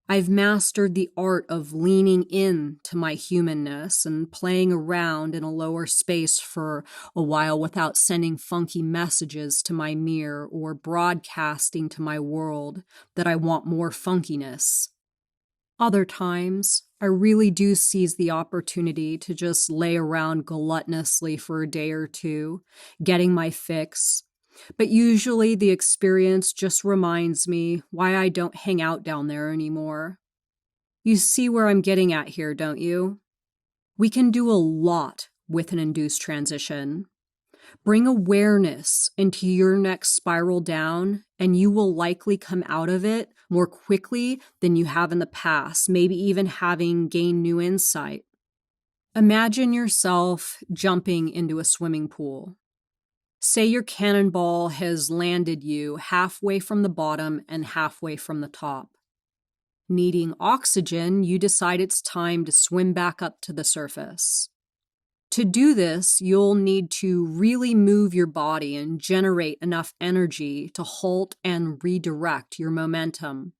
I've mastered the art of leaning in to my humanness and playing around in a lower space for a while without sending funky messages to my mirror or broadcasting to my world that I want more funkiness. Other times, I really do seize the opportunity to just lay around gluttonously for a day or two, getting my fix. But usually the experience just reminds me why I don't hang out down there anymore. You see where I'm getting at here, don't you? We can do a lot with an induced transition. Bring awareness into your next spiral down, and you will likely come out of it more quickly than you have in the past, maybe even having gained new insight. Imagine yourself jumping into a swimming pool. Say your cannonball has landed you halfway from the bottom and halfway from the top. Needing oxygen, you decide it's time to swim back up to the surface. To do this, you'll need to really move your body and generate enough energy to halt and redirect your momentum.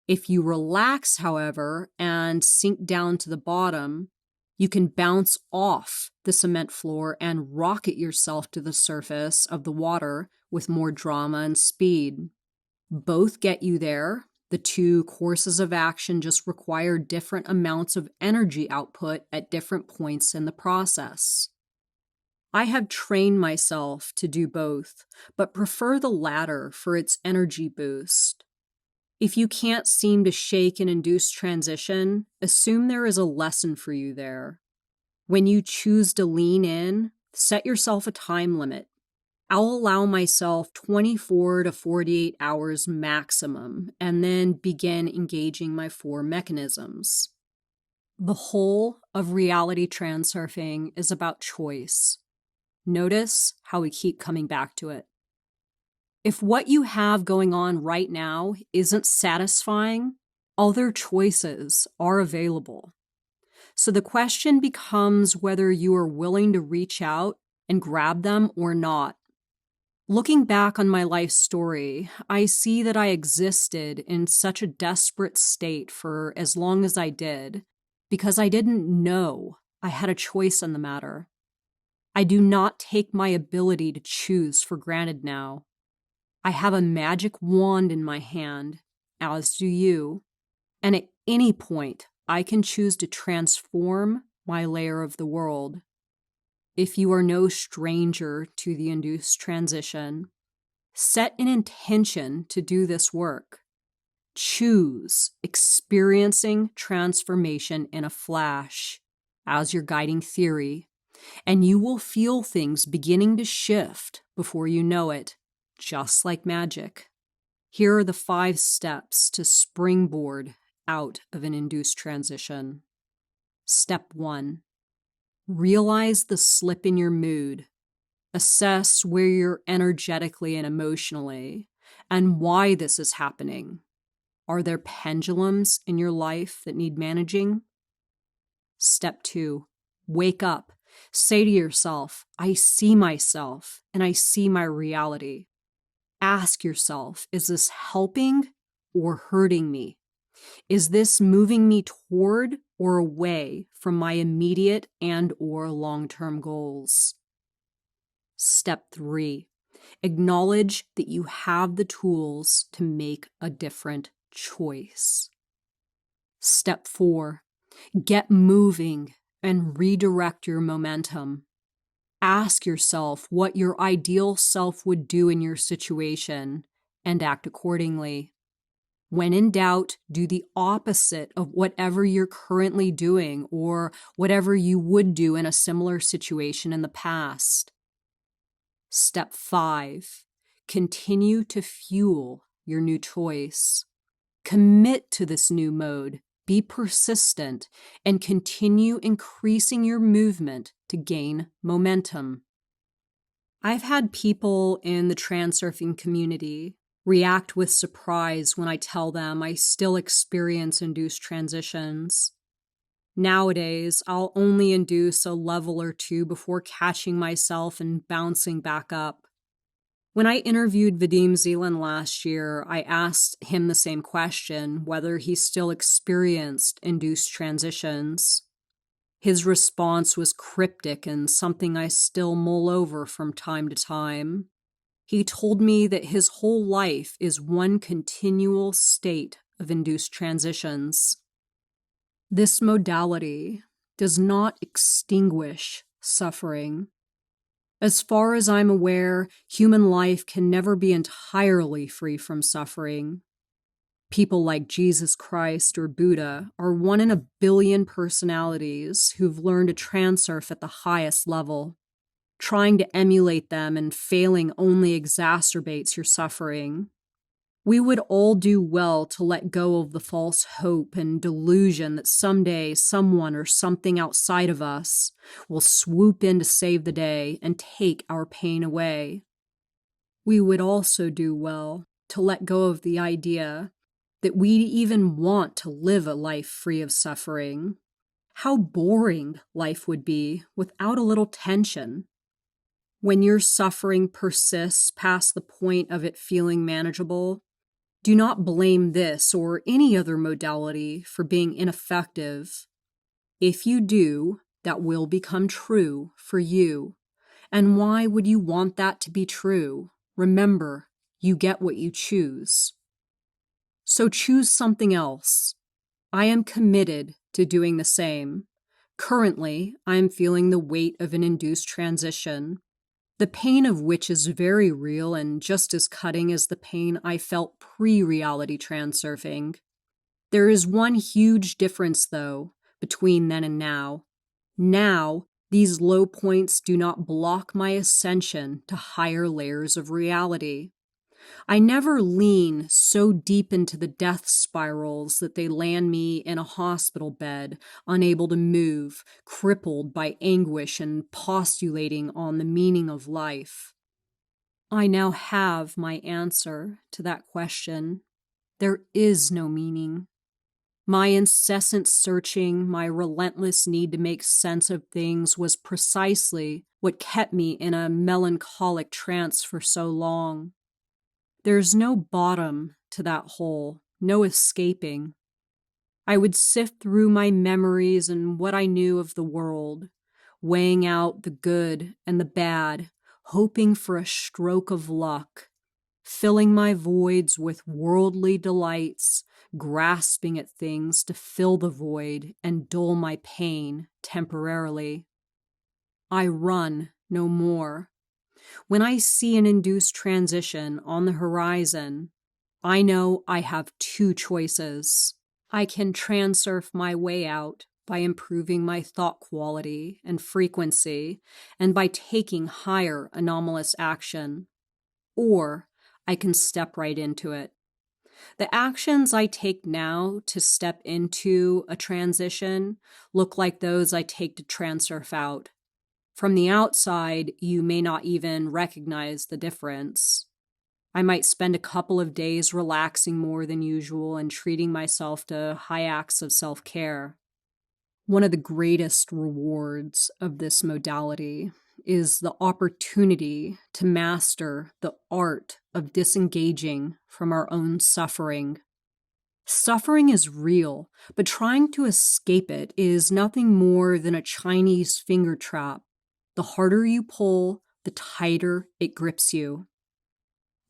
If you relax, however, and sink down to the bottom, you can bounce off the cement floor and rocket yourself to the surface of the water with more drama and speed. Both get you there. The two courses of action just require different amounts of energy output at different points in the process. I have trained myself to do both, but prefer the latter for its energy boost. If you can't seem to shake an induced transition, assume there is a lesson for you there. When you choose to lean in, set yourself a time limit. I'll allow myself 24 to 48 hours maximum, and then begin engaging my 4 mechanisms. The whole of reality transurfing is about choice. Notice how we keep coming back to it. If what you have going on right now isn't satisfying, other choices are available. So the question becomes whether you are willing to reach out and grab them or not. Looking back on my life story, I see that I existed in such a desperate state for as long as I did because I didn't know I had a choice in the matter. I do not take my ability to choose for granted now. I have a magic wand in my hand, as do you, and at any point I can choose to transform my layer of the world. If you are no stranger to the induced transition, set an intention to do this work. Choose experiencing transformation in a flash as your guiding theory, and you will feel things beginning to shift before you know it, just like magic. Here are the 5 steps to springboard out of an induced transition. Step 1. Realize the slip in your mood. Assess where you're energetically and emotionally, and why this is happening. Are there pendulums in your life that need managing? Step 2. Wake up. Say to yourself, I see myself, and I see my reality. Ask yourself, is this helping or hurting me? Is this moving me toward or away from my immediate and/or long-term goals? Step 3. Acknowledge that you have the tools to make a different choice. Step 4, get moving and redirect your momentum. Ask yourself what your ideal self would do in your situation and act accordingly. When in doubt, do the opposite of whatever you're currently doing or whatever you would do in a similar situation in the past. Step 5, continue to fuel your new choice. Commit to this new mode, be persistent, and continue increasing your movement to gain momentum. I've had people in the transurfing community react with surprise when I tell them I still experience induced transitions. Nowadays, I'll only induce a level or two before catching myself and bouncing back up. When I interviewed Vadim Zeland last year, I asked him the same question, whether he still experienced induced transitions. His response was cryptic and something I still mull over from time to time. He told me that his whole life is one continual state of induced transitions. This modality does not extinguish suffering. As far as I'm aware, human life can never be entirely free from suffering. People like Jesus Christ or Buddha are 1 in a billion personalities who've learned to transurf at the highest level. Trying to emulate them and failing only exacerbates your suffering. We would all do well to let go of the false hope and delusion that someday someone or something outside of us will swoop in to save the day and take our pain away. We would also do well to let go of the idea that we even want to live a life free of suffering. How boring life would be without a little tension. When your suffering persists past the point of it feeling manageable, do not blame this or any other modality for being ineffective. If you do, that will become true for you. And why would you want that to be true? Remember, you get what you choose. So choose something else. I am committed to doing the same. Currently, I am feeling the weight of an induced transition, the pain of which is very real and just as cutting as the pain I felt pre-reality transurfing. There is one huge difference, though, between then and now. Now, these low points do not block my ascension to higher layers of reality. I never lean so deep into the death spirals that they land me in a hospital bed, unable to move, crippled by anguish and postulating on the meaning of life. I now have my answer to that question. There is no meaning. My incessant searching, my relentless need to make sense of things was precisely what kept me in a melancholic trance for so long. There's no bottom to that hole, no escaping. I would sift through my memories and what I knew of the world, weighing out the good and the bad, hoping for a stroke of luck, filling my voids with worldly delights, grasping at things to fill the void and dull my pain temporarily. I run no more. When I see an induced transition on the horizon, I know I have 2 choices. I can transurf my way out by improving my thought quality and frequency and by taking higher anomalous action. Or I can step right into it. The actions I take now to step into a transition look like those I take to transurf out. From the outside, you may not even recognize the difference. I might spend a couple of days relaxing more than usual and treating myself to high acts of self-care. One of the greatest rewards of this modality is the opportunity to master the art of disengaging from our own suffering. Suffering is real, but trying to escape it is nothing more than a Chinese finger trap. The harder you pull, the tighter it grips you.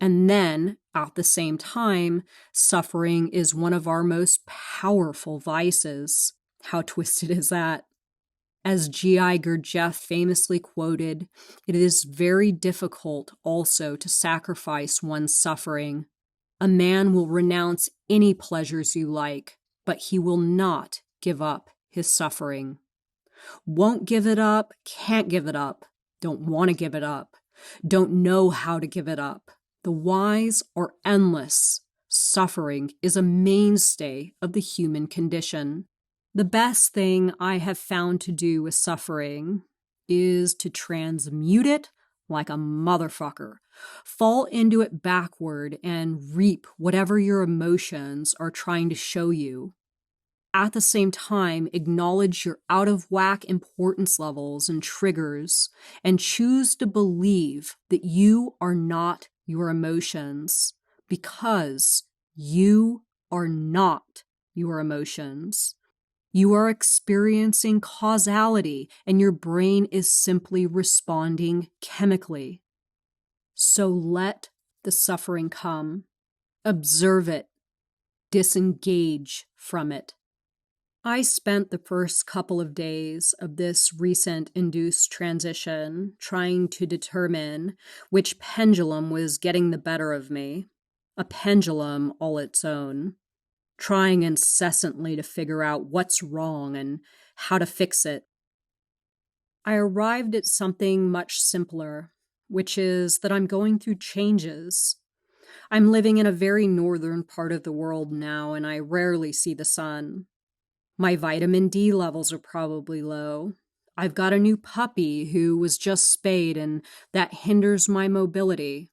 And then, at the same time, suffering is one of our most powerful vices. How twisted is that? As G.I. Gurdjieff famously quoted, it is very difficult also to sacrifice one's suffering. A man will renounce any pleasures you like, but he will not give up his suffering. Won't give it up, can't give it up, don't want to give it up, don't know how to give it up. The whys are endless. Suffering is a mainstay of the human condition. The best thing I have found to do with suffering is to transmute it like a motherfucker. Fall into it backward and reap whatever your emotions are trying to show you. At the same time, acknowledge your out of whack importance levels and triggers and choose to believe that you are not your emotions because you are not your emotions. You are experiencing causality and your brain is simply responding chemically. So let the suffering come. Observe it. Disengage from it. I spent the first couple of days of this recent induced transition trying to determine which pendulum was getting the better of me, a pendulum all its own, trying incessantly to figure out what's wrong and how to fix it. I arrived at something much simpler, which is that I'm going through changes. I'm living in a very northern part of the world now, and I rarely see the sun. My vitamin D levels are probably low. I've got a new puppy who was just spayed, and that hinders my mobility.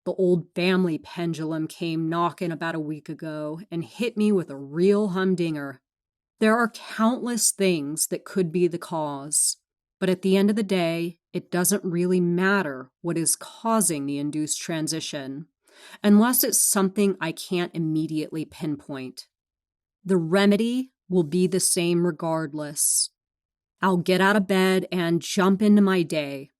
The old family pendulum came knocking about a week ago and hit me with a real humdinger. There are countless things that could be the cause, but at the end of the day, it doesn't really matter what is causing the induced transition, unless it's something I can't immediately pinpoint. The remedy will be the same regardless. I'll get out of bed and jump into my day.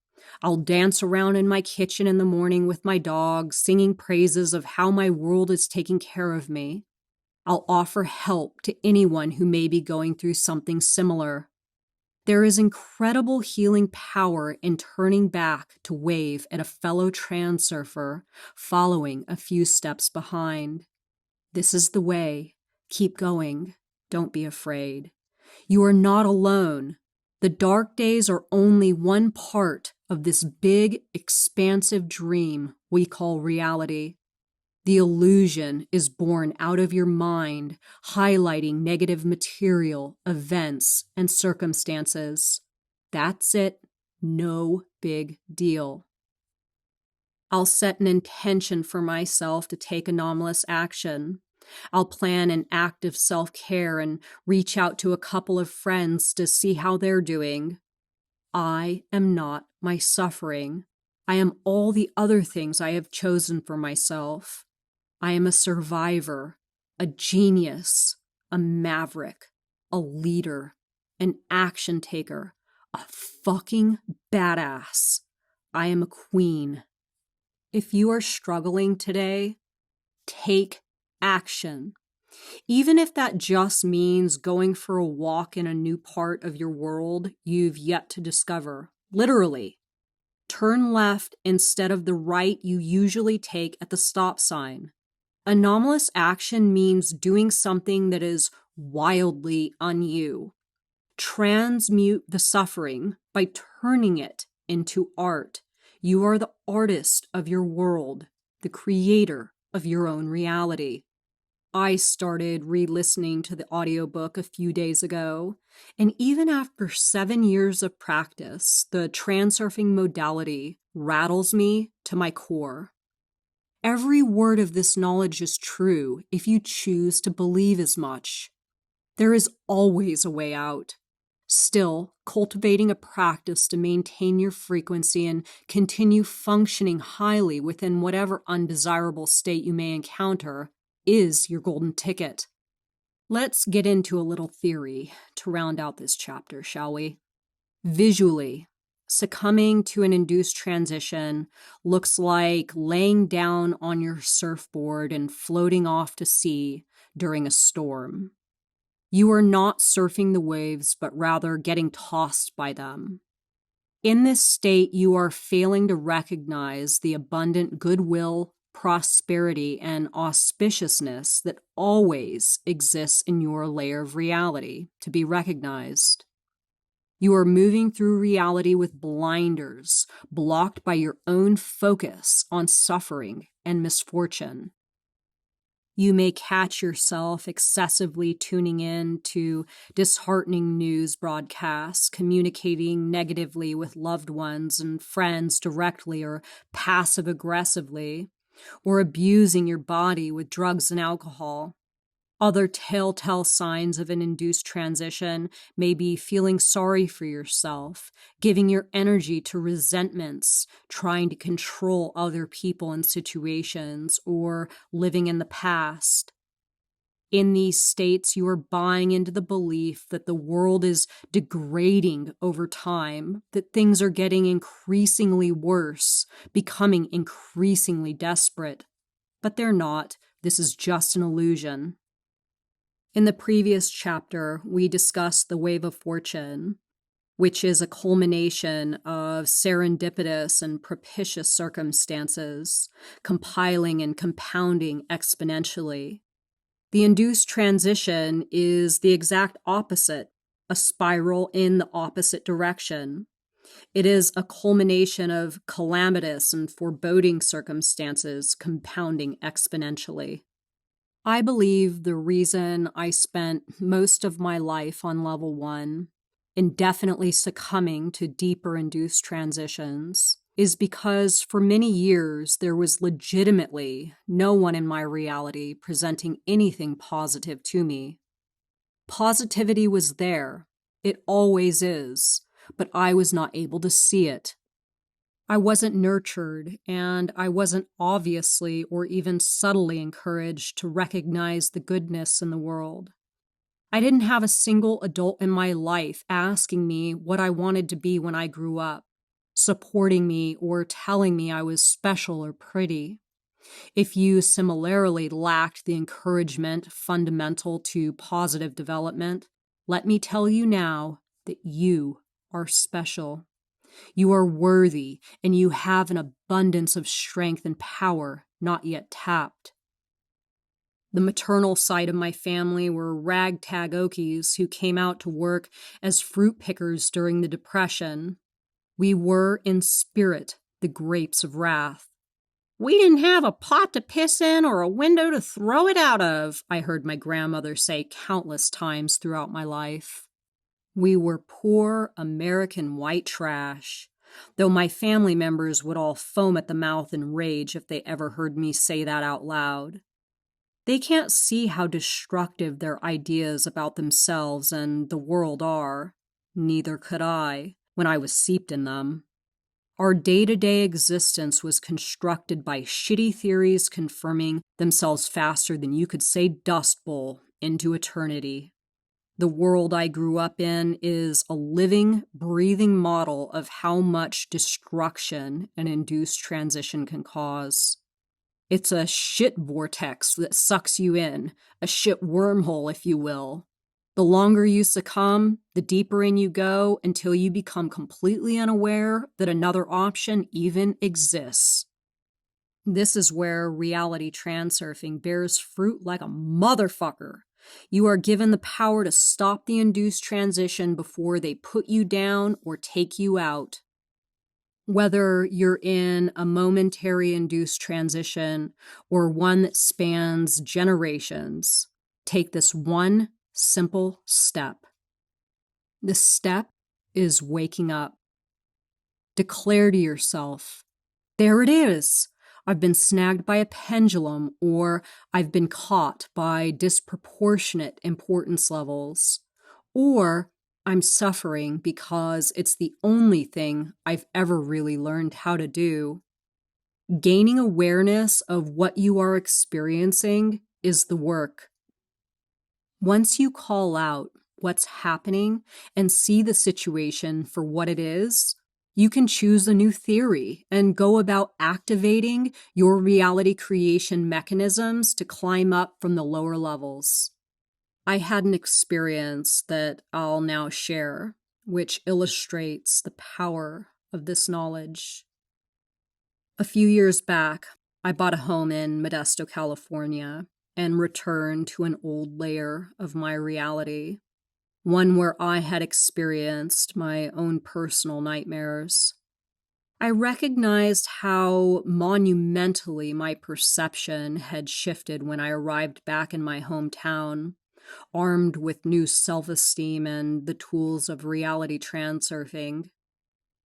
I'll dance around in my kitchen in the morning with my dog, singing praises of how my world is taking care of me. I'll offer help to anyone who may be going through something similar. There is incredible healing power in turning back to wave at a fellow transurfer, following a few steps behind. This is the way. Keep going. Don't be afraid. You are not alone. The dark days are only one part of this big, expansive dream we call reality. The illusion is born out of your mind, highlighting negative material, events, and circumstances. That's it. No big deal. I'll set an intention for myself to take anomalous action. I'll plan an act of self-care and reach out to a couple of friends to see how they're doing. I am not my suffering. I am all the other things I have chosen for myself. I am a survivor, a genius, a maverick, a leader, an action taker, a fucking badass. I am a queen. If you are struggling today, take action. Even if that just means going for a walk in a new part of your world you've yet to discover. Literally. Turn left instead of the right you usually take at the stop sign. Anomalous action means doing something that is wildly un-you. Transmute the suffering by turning it into art. You are the artist of your world, the creator of your own reality. I started re-listening to the audiobook a few days ago, and even after 7 years of practice, the transurfing modality rattles me to my core. Every word of this knowledge is true if you choose to believe as much. There is always a way out. Still, cultivating a practice to maintain your frequency and continue functioning highly within whatever undesirable state you may encounter is your golden ticket. Let's get into a little theory to round out this chapter, shall we? Visually, Succumbing to an induced transition looks like laying down on your surfboard and floating off to sea during a storm. You are not surfing the waves, but rather getting tossed by them. In this state, you are failing to recognize the abundant goodwill, prosperity, and auspiciousness that always exists in your layer of reality to be recognized. You are moving through reality with blinders, blocked by your own focus on suffering and misfortune. You may catch yourself excessively tuning in to disheartening news broadcasts, communicating negatively with loved ones and friends directly or passive-aggressively, or abusing your body with drugs and alcohol. Other telltale signs of an induced transition may be feeling sorry for yourself, giving your energy to resentments, trying to control other people and situations, or living in the past. In these states, you are buying into the belief that the world is degrading over time, that things are getting increasingly worse, becoming increasingly desperate. But they're not. This is just an illusion. In the previous chapter, we discussed the wave of fortune, which is a culmination of serendipitous and propitious circumstances, compiling and compounding exponentially. The induced transition is the exact opposite, a spiral in the opposite direction. It is a culmination of calamitous and foreboding circumstances compounding exponentially. I believe the reason I spent most of my life on level 1, indefinitely succumbing to deeper induced transitions, is because for many years there was legitimately no one in my reality presenting anything positive to me. Positivity was there. It always is, but I was not able to see it. I wasn't nurtured, and I wasn't obviously or even subtly encouraged to recognize the goodness in the world. I didn't have a single adult in my life asking me what I wanted to be when I grew up, supporting me or telling me I was special or pretty. If you similarly lacked the encouragement fundamental to positive development, let me tell you now that you are special. You are worthy, and you have an abundance of strength and power not yet tapped. The maternal side of my family were ragtag Okies who came out to work as fruit pickers during the Depression. We were, in spirit, the grapes of wrath. "We didn't have a pot to piss in or a window to throw it out of," I heard my grandmother say countless times throughout my life. We were poor American white trash, though my family members would all foam at the mouth in rage if they ever heard me say that out loud. They can't see how destructive their ideas about themselves and the world are. Neither could I, when I was seeped in them. Our day-to-day existence was constructed by shitty theories confirming themselves faster than you could say Dust Bowl into eternity. The world I grew up in is a living, breathing model of how much destruction an induced transition can cause. It's a shit vortex that sucks you in, a shit wormhole, if you will. The longer you succumb, the deeper in you go until you become completely unaware that another option even exists. This is where reality transurfing bears fruit like a motherfucker. You are given the power to stop the induced transition before they put you down or take you out. Whether you're in a momentary induced transition or one that spans generations, take this one simple step. The step is waking up. Declare to yourself, "There it is. I've been snagged by a pendulum," or "I've been caught by disproportionate importance levels," or "I'm suffering because it's the only thing I've ever really learned how to do." Gaining awareness of what you are experiencing is the work. Once you call out what's happening and see the situation for what it is, You can choose a new theory and go about activating your reality creation mechanisms to climb up from the lower levels. I had an experience that I'll now share, which illustrates the power of this knowledge. A few years back, I bought a home in Modesto, California, and returned to an old layer of my reality, one where I had experienced my own personal nightmares. I recognized how monumentally my perception had shifted when I arrived back in my hometown, armed with new self-esteem and the tools of reality transurfing.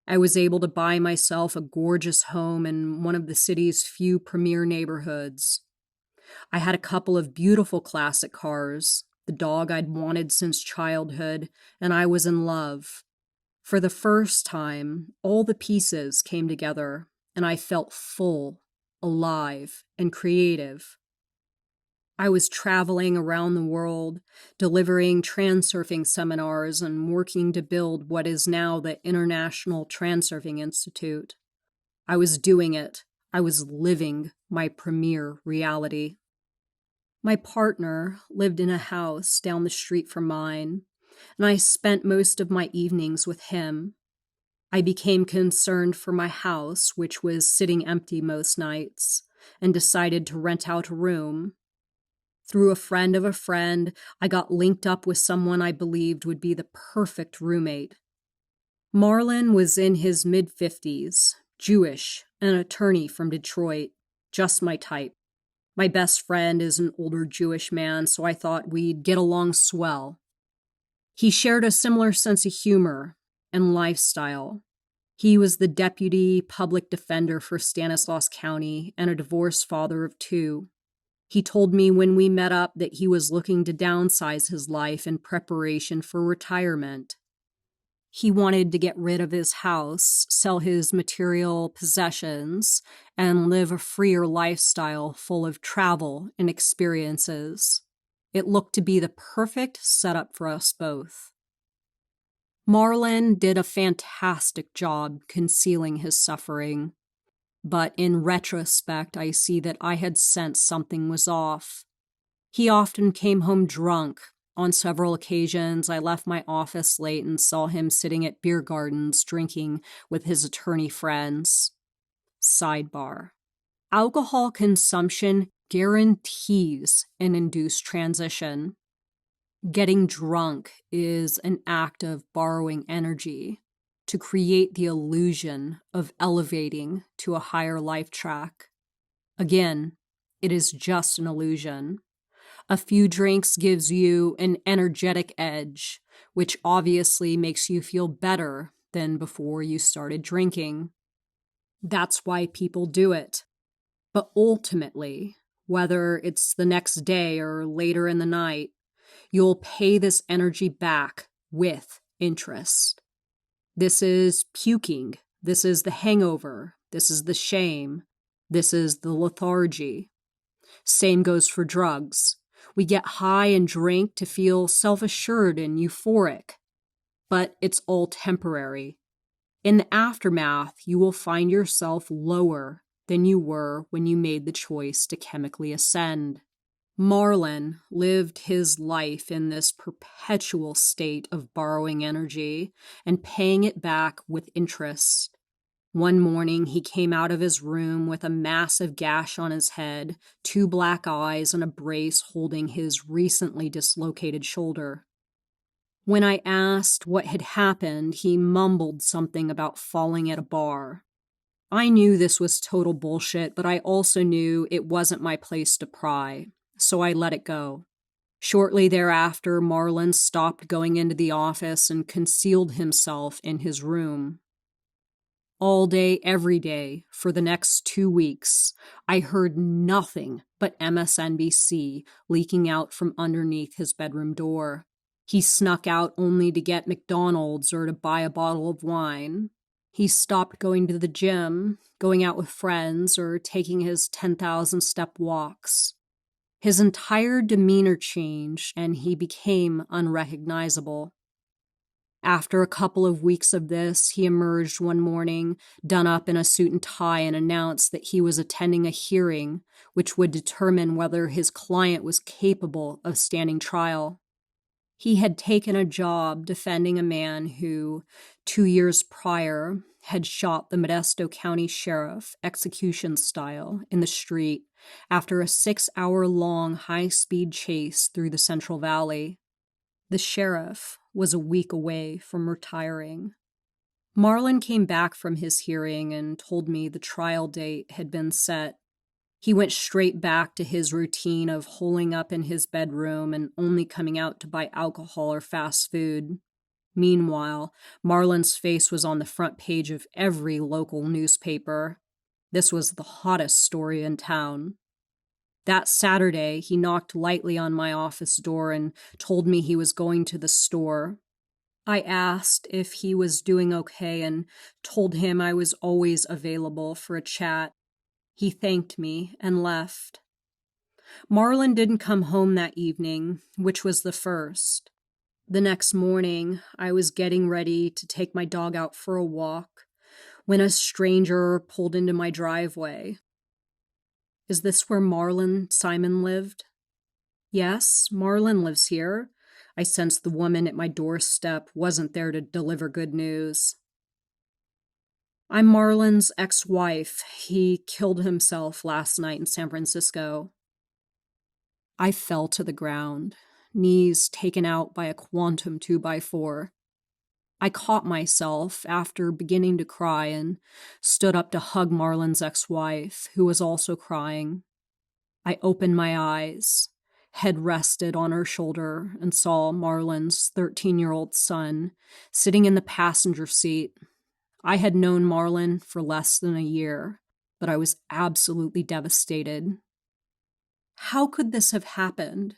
I was able to buy myself a gorgeous home in one of the city's few premier neighborhoods. I had a couple of beautiful classic cars, the dog I'd wanted since childhood, and I was in love. For the first time, all the pieces came together, and I felt full, alive, and creative. I was traveling around the world, delivering transurfing seminars and working to build what is now the International Transurfing Institute. I was doing it. I was living my premier reality. My partner lived in a house down the street from mine, and I spent most of my evenings with him. I became concerned for my house, which was sitting empty most nights, and decided to rent out a room. Through a friend of a friend, I got linked up with someone I believed would be the perfect roommate. Marlon was in his mid-50s, Jewish, an attorney from Detroit, just my type. My best friend is an older Jewish man, so I thought we'd get along swell. He shared a similar sense of humor and lifestyle. He was the deputy public defender for Stanislaus County and a divorced father of 2. He told me when we met up that he was looking to downsize his life in preparation for retirement. He wanted to get rid of his house, sell his material possessions, and live a freer lifestyle full of travel and experiences. It looked to be the perfect setup for us both. Marlon did a fantastic job concealing his suffering, but in retrospect, I see that I had sensed something was off. He often came home drunk. On several occasions, I left my office late and saw him sitting at beer gardens drinking with his attorney friends. Sidebar: alcohol consumption guarantees an induced transition. Getting drunk is an act of borrowing energy to create the illusion of elevating to a higher life track. Again, it is just an illusion. A few drinks gives you an energetic edge, which obviously makes you feel better than before you started drinking. That's why people do it. But ultimately, whether it's the next day or later in the night, you'll pay this energy back with interest. This is puking. This is the hangover. This is the shame. This is the lethargy. Same goes for drugs. We get high and drink to feel self-assured and euphoric, but it's all temporary. In the aftermath, you will find yourself lower than you were when you made the choice to chemically ascend. Marlon lived his life in this perpetual state of borrowing energy and paying it back with interest. One morning, he came out of his room with a massive gash on his head, 2 black eyes, and a brace holding his recently dislocated shoulder. When I asked what had happened, he mumbled something about falling at a bar. I knew this was total bullshit, but I also knew it wasn't my place to pry, so I let it go. Shortly thereafter, Marlon stopped going into the office and concealed himself in his room. All day, every day, for the next 2 weeks, I heard nothing but MSNBC leaking out from underneath his bedroom door. He snuck out only to get McDonald's or to buy a bottle of wine. He stopped going to the gym, going out with friends, or taking his 10,000-step walks. His entire demeanor changed, and he became unrecognizable. After a couple of weeks of this, he emerged one morning, done up in a suit and tie, and announced that he was attending a hearing which would determine whether his client was capable of standing trial. He had taken a job defending a man who, 2 years prior, had shot the Modesto County Sheriff execution style in the street after a 6-hour-long high-speed chase through the Central Valley. The sheriff was a week away from retiring. Marlon came back from his hearing and told me the trial date had been set. He went straight back to his routine of holing up in his bedroom and only coming out to buy alcohol or fast food. Meanwhile, Marlon's face was on the front page of every local newspaper. This was the hottest story in town. That Saturday, he knocked lightly on my office door and told me he was going to the store. I asked if he was doing okay and told him I was always available for a chat. He thanked me and left. Marlon didn't come home that evening, which was the first. The next morning, I was getting ready to take my dog out for a walk when a stranger pulled into my driveway. Is this where Marlon Simon lived? Yes, Marlon lives here. I sensed the woman at my doorstep wasn't there to deliver good news. I'm Marlon's ex-wife. He killed himself last night in San Francisco. I fell to the ground, knees taken out by a quantum 2x4. I caught myself after beginning to cry and stood up to hug Marlon's ex-wife, who was also crying. I opened my eyes, head rested on her shoulder, and saw Marlon's 13-year-old son sitting in the passenger seat. I had known Marlon for less than a year, but I was absolutely devastated. How could this have happened?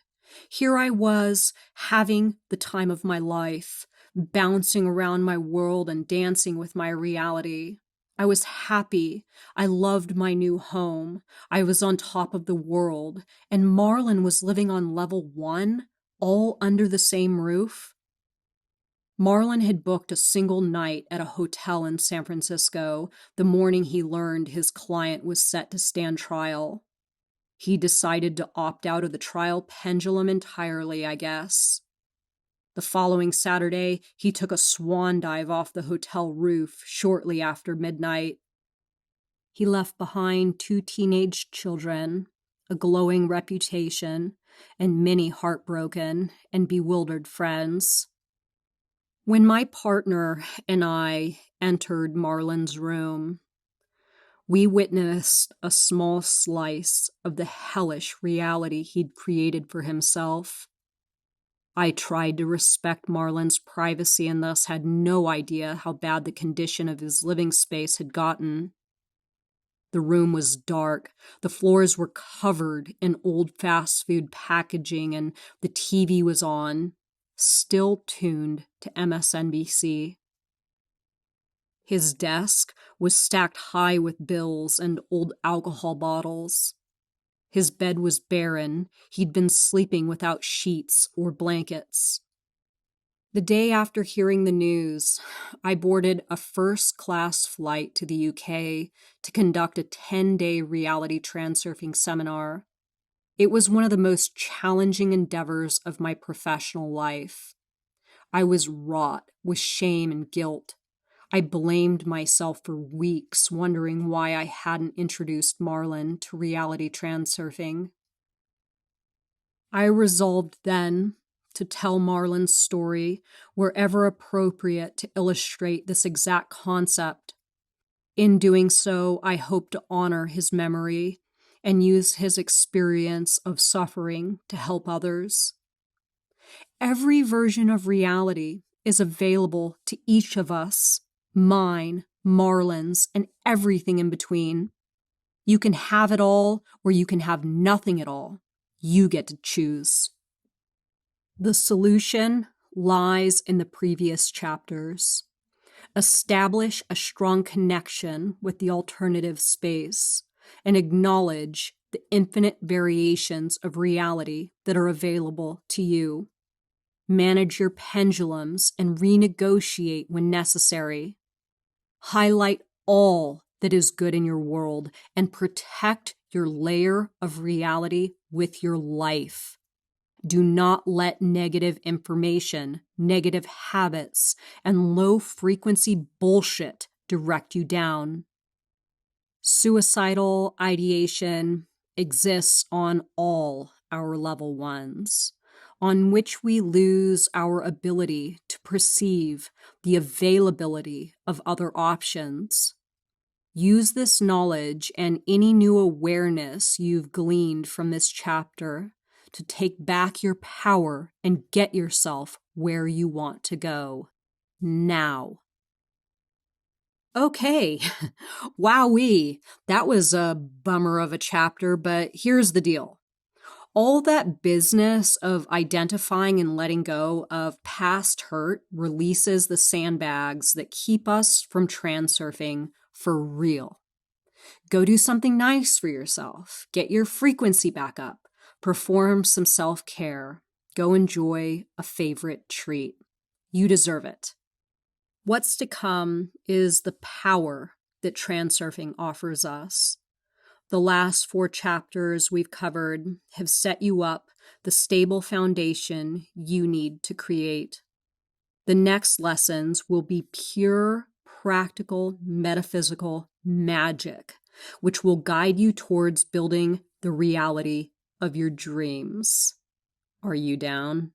Here I was, having the time of my life, bouncing around my world and dancing with my reality. I was happy. I loved my new home. I was on top of the world, and Marlon was living on level 1, all under the same roof. Marlon had booked a single night at a hotel in San Francisco the morning he learned his client was set to stand trial. He decided to opt out of the trial pendulum entirely, I guess. The following Saturday, he took a swan dive off the hotel roof shortly after midnight. He left behind 2 teenage children, a glowing reputation, and many heartbroken and bewildered friends. When my partner and I entered Marlon's room, we witnessed a small slice of the hellish reality he'd created for himself. I tried to respect Marlon's privacy and thus had no idea how bad the condition of his living space had gotten. The room was dark, the floors were covered in old fast food packaging, and the TV was on, still tuned to MSNBC. His desk was stacked high with bills and old alcohol bottles. His bed was barren. He'd been sleeping without sheets or blankets. The day after hearing the news, I boarded a first-class flight to the UK to conduct a 10-day reality transurfing seminar. It was one of the most challenging endeavors of my professional life. I was wrought with shame and guilt. I blamed myself for weeks, wondering why I hadn't introduced Marlon to reality transurfing. I resolved then to tell Marlon's story wherever appropriate to illustrate this exact concept. In doing so, I hope to honor his memory and use his experience of suffering to help others. Every version of reality is available to each of us, mine, Marlon's, and everything in between. You can have it all, or you can have nothing at all. You get to choose. The solution lies in the previous chapters. Establish a strong connection with the alternative space and acknowledge the infinite variations of reality that are available to you. Manage your pendulums and renegotiate when necessary. Highlight all that is good in your world and protect your layer of reality with your life. Do not let negative information, negative habits, and low-frequency bullshit direct you down. Suicidal ideation exists on all our level ones, on which we lose our ability to perceive the availability of other options. Use this knowledge and any new awareness you've gleaned from this chapter to take back your power and get yourself where you want to go. Now. Okay, wowee, that was a bummer of a chapter, but here's the deal. All that business of identifying and letting go of past hurt releases the sandbags that keep us from transurfing for real. Go do something nice for yourself. Get your frequency back up. Perform some self-care. Go enjoy a favorite treat. You deserve it. What's to come is the power that transurfing offers us. The last 4 chapters we've covered have set you up the stable foundation you need to create. The next lessons will be pure, practical, metaphysical magic, which will guide you towards building the reality of your dreams. Are you down?